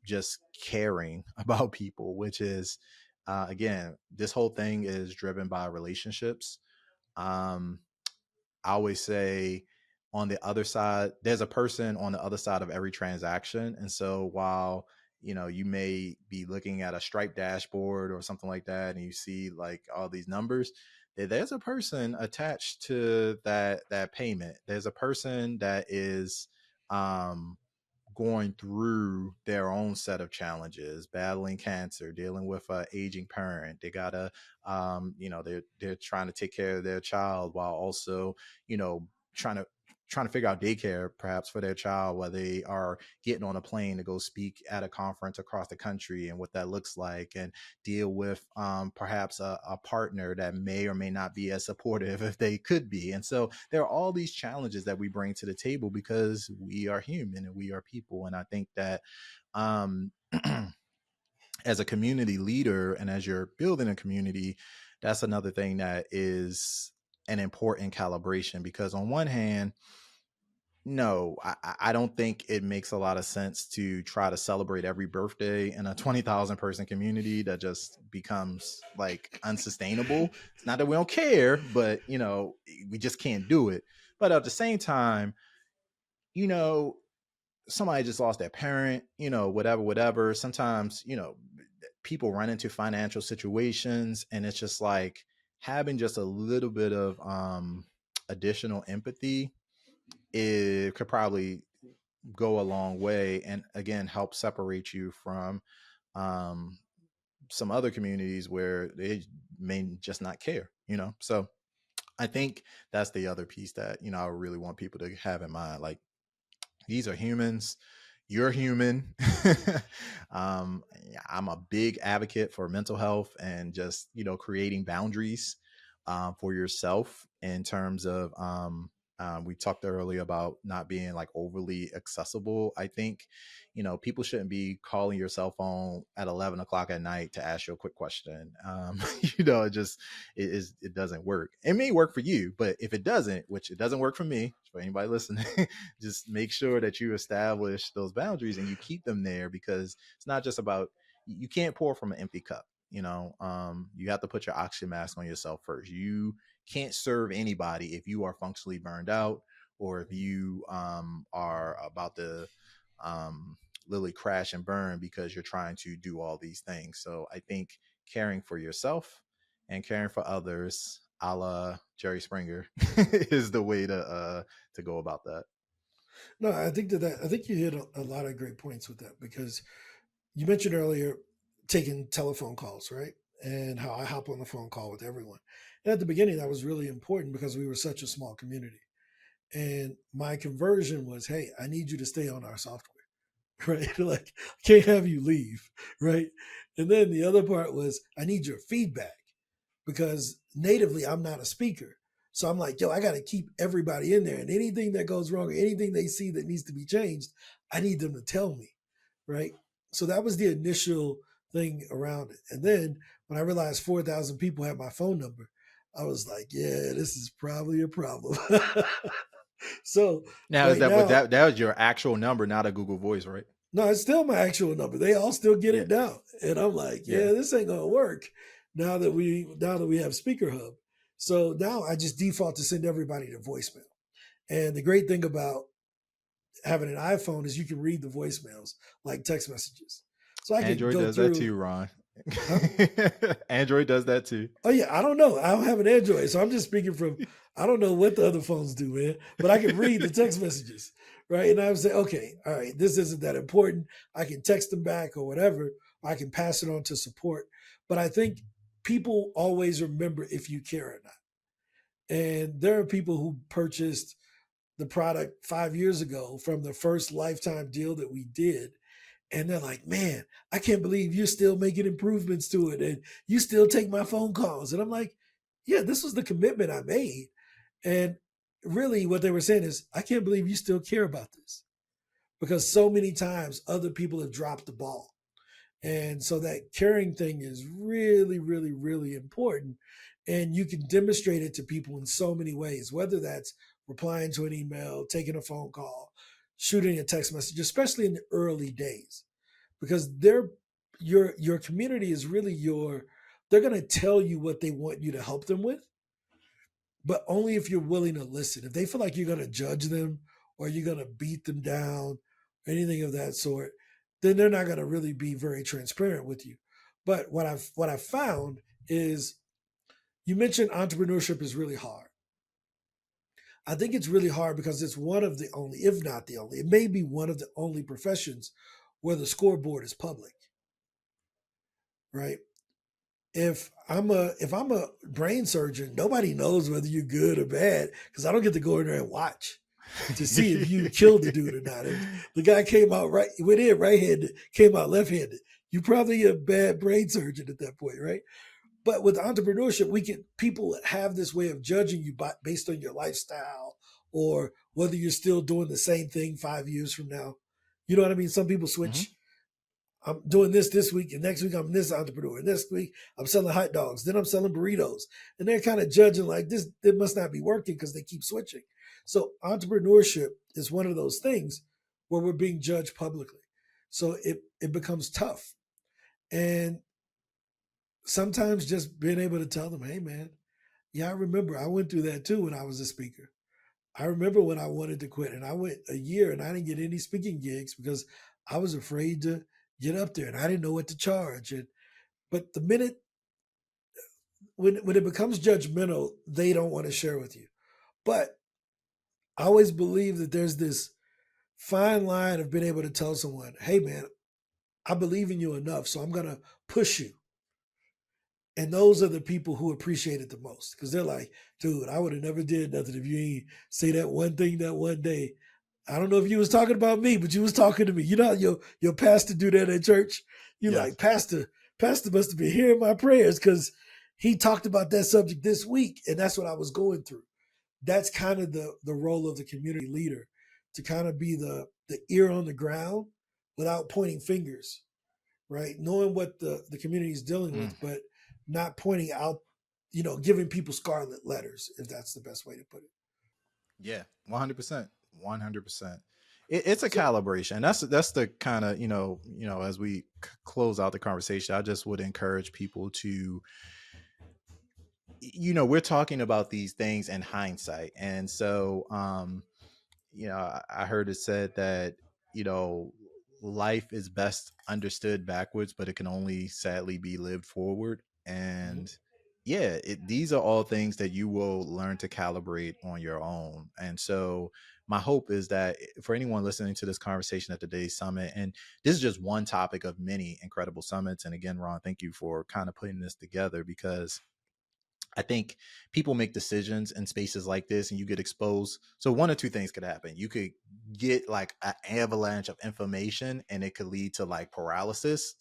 B: just caring about people, which is, again, this whole thing is driven by relationships. Um, I always say, on the other side, there's a person on the other side of every transaction. And so while, you may be looking at a Stripe dashboard or something like that, and you see like all these numbers, there's a person attached to that payment. There's a person that is um going through their own set of challenges, battling cancer, dealing with an aging parent. They gotta, they're trying to take care of their child while also, you know, trying to figure out daycare perhaps for their child, while they are getting on a plane to go speak at a conference across the country, and what that looks like, and deal with perhaps a partner that may or may not be as supportive if they could be. And so there are all these challenges that we bring to the table because we are human and we are people. And I think that um, as a community leader, and as you're building a community, that's another thing that is an important calibration. Because on one hand, no, I don't think it makes a lot of sense to try to celebrate every birthday in a 20,000 person community. That just becomes like unsustainable. It's not that we don't care, but we just can't do it. But at the same time, you know, somebody just lost their parent, whatever, whatever. Sometimes, people run into financial situations, and it's just like having just a little bit of additional empathy, it could probably go a long way, and again help separate you from um, some other communities where they may just not care. So I think that's the other piece that I really want people to have in mind. Like, these are humans. You're human. Yeah, I'm a big advocate for mental health, and just creating boundaries for yourself, in terms of we talked earlier about not being like overly accessible. I think people shouldn't be calling your cell phone at 11 o'clock at night to ask you a quick question. It just it doesn't work. It may work for you, but if it doesn't, which it doesn't work for me, for anybody listening, just make sure that you establish those boundaries and you keep them there, because it's not just about, you can't pour from an empty cup. You have to put your oxygen mask on yourself first. You can't serve anybody if you are functionally burned out, or if you are about to literally crash and burn because you're trying to do all these things. So I think caring for yourself and caring for others, a la Jerry Springer, is the way to go about that.
A: No, I think you hit a lot of great points with that, because you mentioned earlier taking telephone calls, right? And how I hop on the phone call with everyone. And at the beginning, that was really important because we were such a small community. And my conversion was, hey, I need you to stay on our software. right? Like, I can't have you leave, right? And then the other part was, I need your feedback because natively I'm not a speaker. So I'm like, yo, I got to keep everybody in there. And anything that goes wrong or anything they see that needs to be changed, I need them to tell me, right? So that was the initial thing around it. And then when I realized 4,000 people had my phone number, I was like, yeah, this is probably a problem. So
B: Now is
A: right
B: that but
A: now,
B: that was your actual number, not a Google Voice, right?
A: no, it's still my actual number. They all still get
B: Yeah.
A: it now. And I'm like,
B: Yeah.
A: yeah, this ain't gonna work now that we have Speaker Hub. So now I just default to send everybody to voicemail. And the great thing about having an iPhone is you can read the voicemails like text messages. So I can
B: Android
A: go
B: does that
A: through,
B: too, Ron.
A: huh?
B: Android does that too.
A: Oh yeah, I don't know. I don't have an Android, so I'm just speaking from. I don't know what the other phones do, man. But I can read the text messages, right? And I would say, okay, all right, this isn't that important. I can text them back or whatever. Or I can pass it on to support. But I think people always remember if you care or not. And there are people who purchased the product 5 years ago from the first lifetime deal that we did, and they're like, man, I can't believe you're still making improvements to it and you still take my phone calls. And I'm like, yeah, this was the commitment I made. And really, what they were saying is, I can't believe you still care about this because so many times other people have dropped the ball. And so that caring thing is really, really, really important. And you can demonstrate it to people in so many ways, whether that's replying to an email, taking a phone call, shooting a text message, especially in the early days because your community is really they're going to tell you what they want you to help them with, but only if you're willing to listen. If they feel like you're going to judge them or you're going to beat them down, anything of that sort, then they're not going to really be very transparent with you. But what I've found is, you mentioned entrepreneurship is really hard. I think it's really hard because it's one of the only, if not the only, it may be one of the only professions where the scoreboard is public, right? If I'm a brain surgeon, nobody knows whether you're good or bad because I don't get to go in there and watch to see if you killed the dude or not. If the guy came out right went in right-handed, came out left-handed, you probably a bad brain surgeon at that point, right? But with entrepreneurship, people have this way of judging you based on your lifestyle or whether you're still doing the same thing 5 years from now. You know what I mean? Some people
B: Mhm.
A: switch. I'm doing this week, and next week I'm this entrepreneur. And this week I'm selling hot dogs. Then I'm selling burritos. And they're kind of judging like this, it must not be working because they keep switching. So entrepreneurship is one of those things where we're being judged publicly. So it becomes tough. And sometimes just being able to tell them, hey man, yeah, I remember I went through that too when I was a speaker. I remember when I wanted to quit and I went a year and I didn't get any speaking gigs because I was afraid to get up there and I didn't know what to charge. And but the minute when it becomes judgmental, they don't want to share with you. But I always believe that there's this fine line of being able to tell someone, hey man, I believe in you enough, so I'm gonna push you. And those are the people who appreciate it the most because they're like, dude, I would have never did nothing if you ain't say that one thing that one day. I don't know if you was talking about me, but you was talking to me. You know how your pastor do that at church? You like,
B: Yes.
A: Pastor must have been hearing my prayers because he talked about that subject this week, and that's what I was going through. That's kind of the role of the community leader, to kind of be the ear on the ground without pointing fingers, right? Knowing what the community is dealing
B: Mm.
A: with, but not pointing out, giving people scarlet letters, if that's the best way to put it.
B: Yeah, 100%. 100%. It's a
A: So,
B: calibration. That's the kind of, as we close out the conversation, I just would encourage people to, we're talking about these things in hindsight. And so I heard it said that, you know, life is best understood backwards, but it can only sadly be lived forward.
A: mhm.
B: And yeah, these are all things that you will learn to calibrate on your own. And so my hope is that for anyone listening to this conversation at today's summit, and this is just one topic of many incredible summits. And again, Ron, thank you for kind of putting this together because I think people make decisions in spaces like this and you get exposed. So one or two things could happen. You could get like an avalanche of information and it could lead to like paralysis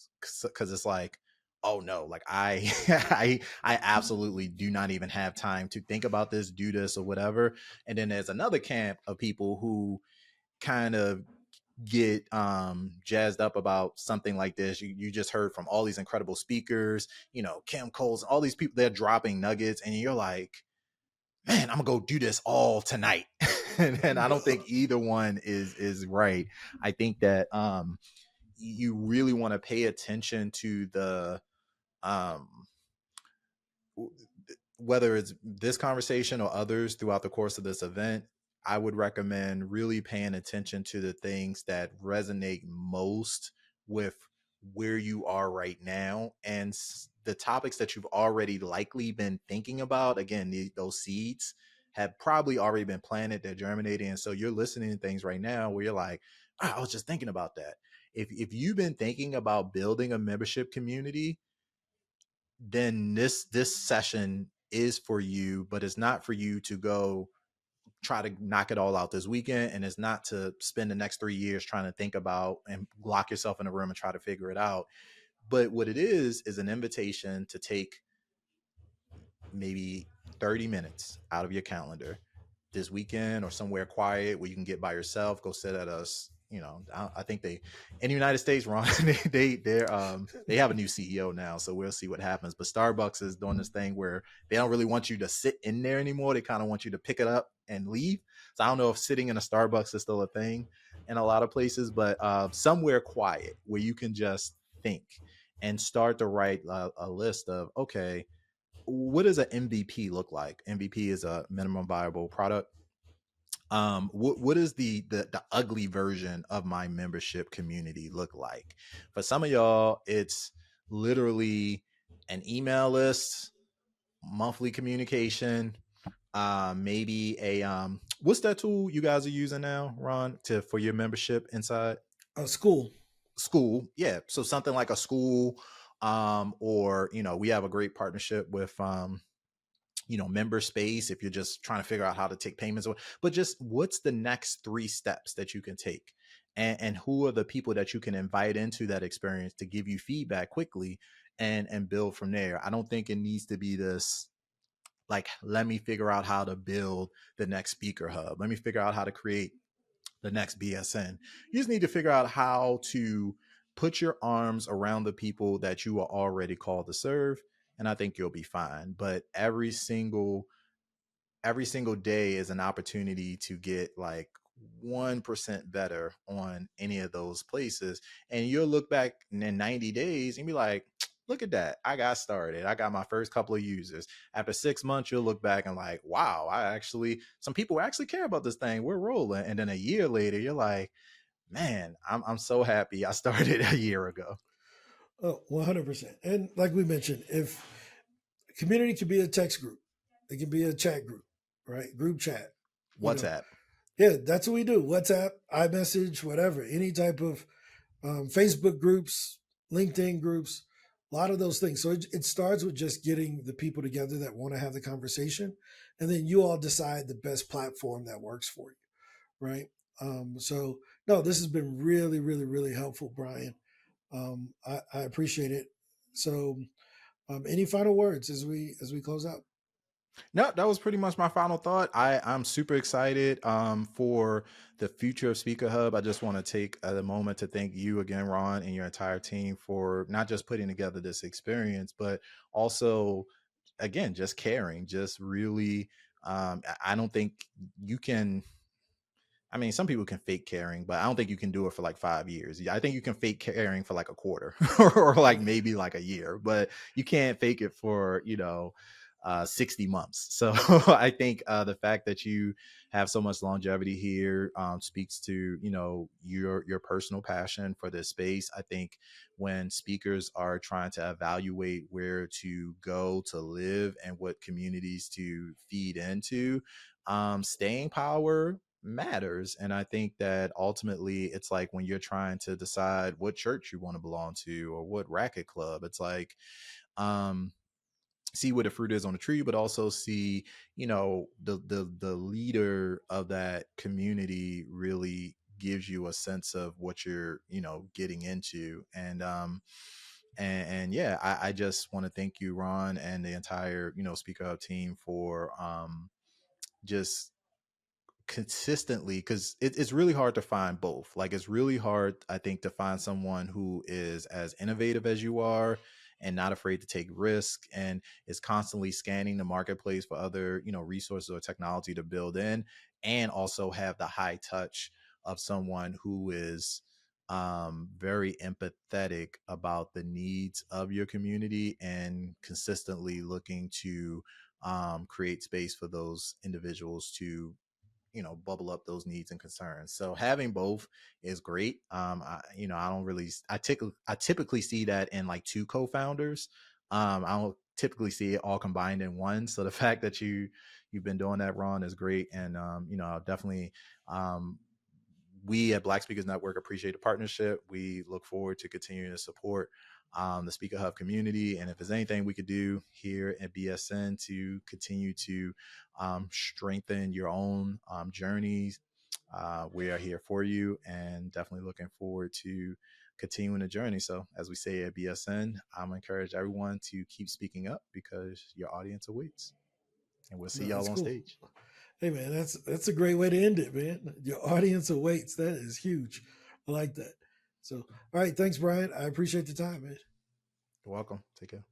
B: because it's like, oh no, like I I absolutely do not even have time to think about this, do this or whatever. And then there's another camp of people who kind of get jazzed up about something like this. You just heard from all these incredible speakers, Kim Coles, all these people, they're dropping nuggets, and you're like, man, I'm gonna go do this all tonight. And I don't think either one is right. I think that you really want to pay attention to the um whether it's this conversation or others throughout the course of this event. I would recommend really paying attention to the things that resonate most with where you are right now and the topics that you've already likely been thinking about. Again, those seeds have probably already been planted, they're germinating. And so you're listening to things right now where you're like, "Ah, I was just thinking about that." If you've been thinking about building a membership community, then this session is for you, but it's not for you to go try to knock it all out this weekend, and it's not to spend the next 3 years trying to think about and lock yourself in a room and try to figure it out. But what it is an invitation to take maybe 30 minutes out of your calendar this weekend or somewhere quiet where you can get by yourself, go sit at us. I think they in the United States, Ron, they have a new CEO now, so we'll see what happens. But Starbucks is doing this thing where they don't really want you to sit in there anymore. They kind of want you to pick it up and leave. So I don't know if sitting in a Starbucks is still a thing in a lot of places, but somewhere quiet where you can just think and start to write a list of, okay, what does an MVP look like? MVP is a minimum viable product. What does the ugly version of my membership community look like? For some of y'all, it's literally an email list, monthly communication, maybe a what's that tool you guys are using now, Ron, to for your membership inside
A: School.
B: school? Yeah, so something like a school, or we have a great partnership with member space if you're just trying to figure out how to take payments, but just what's the next 3 steps that you can take, and who are the people that you can invite into that experience to give you feedback quickly and build from there. I don't think it needs to be this like, let me figure out how to build the next speaker hub, let me figure out how to create the next BSN. You just need to figure out how to put your arms around the people that you are already called to serve, and I think you'll be fine. But every single day is an opportunity to get like 1% better on any of those places. And you'll look back in 90 days and be like, look at that. I got started. I got my first couple of users. After 6 months, you'll look back and like, wow, some people actually care about this thing. We're rolling. And then a year later, you're like, man, I'm so happy I started a year ago.
A: Oh, 100%. And like we mentioned, if community can be a text group, it can be a chat group, right? Group chat. You know,
B: WhatsApp.
A: yeah, that's what we do. WhatsApp, iMessage, whatever, any type of Facebook groups, LinkedIn groups, a lot of those things. So it starts with just getting the people together that want to have the conversation, and then you all decide the best platform that works for you, right? So no, this has been really, really, really helpful, Brian. I appreciate it. So, any final words as we close out?
B: No, that was pretty much my final thought. I'm super excited for the future of Speaker Hub. I just want to take a moment to thank you again, Ron, and your entire team for not just putting together this experience, but also, again, just caring, just really. I don't think you can. I mean, some people can fake caring, but I don't think you can do it for like 5 years. Yeah, I think you can fake caring for like a quarter or like maybe like a year, but you can't fake it for, 60 months. So I think the fact that you have so much longevity here speaks to, your personal passion for this space. I think when speakers are trying to evaluate where to go to live and what communities to feed into, staying power matters. And I think that ultimately it's like when you're trying to decide what church you want to belong to or what racket club, it's like, um, see where the fruit is on the tree, but also see, the leader of that community really gives you a sense of what you're, getting into. And yeah, I just want to thank you, Ron, and the entire, Speaker Hub team for just consistently, because it's really hard to find both. Like, it's really hard, I think, to find someone who is as innovative as you are and not afraid to take risk and is constantly scanning the marketplace for other, resources or technology to build in, and also have the high touch of someone who is very empathetic about the needs of your community and consistently looking to create space for those individuals to, bubble up those needs and concerns. So having both is great. I don't really, I typically see that in like two co-founders. I don't typically see it all combined in one. So the fact that you've been doing that, Ron, is great. And I'll definitely, we at Black Speakers Network appreciate the partnership. We look forward to continuing to support the Speaker Hub community. And if there's anything we could do here at BSN to continue to strengthen your own journeys, we are here for you, and definitely looking forward to continuing the journey. So as we say at BSN, I'm encourage everyone to keep speaking up because your audience awaits. And we'll see
A: No,
B: y'all
A: that's
B: on
A: cool.
B: stage.
A: Hey man, that's a great way to end it, man. Your audience awaits. That is huge. I like that. So, all right, thanks, Brian. I appreciate the time, man.
B: You're welcome. Take care.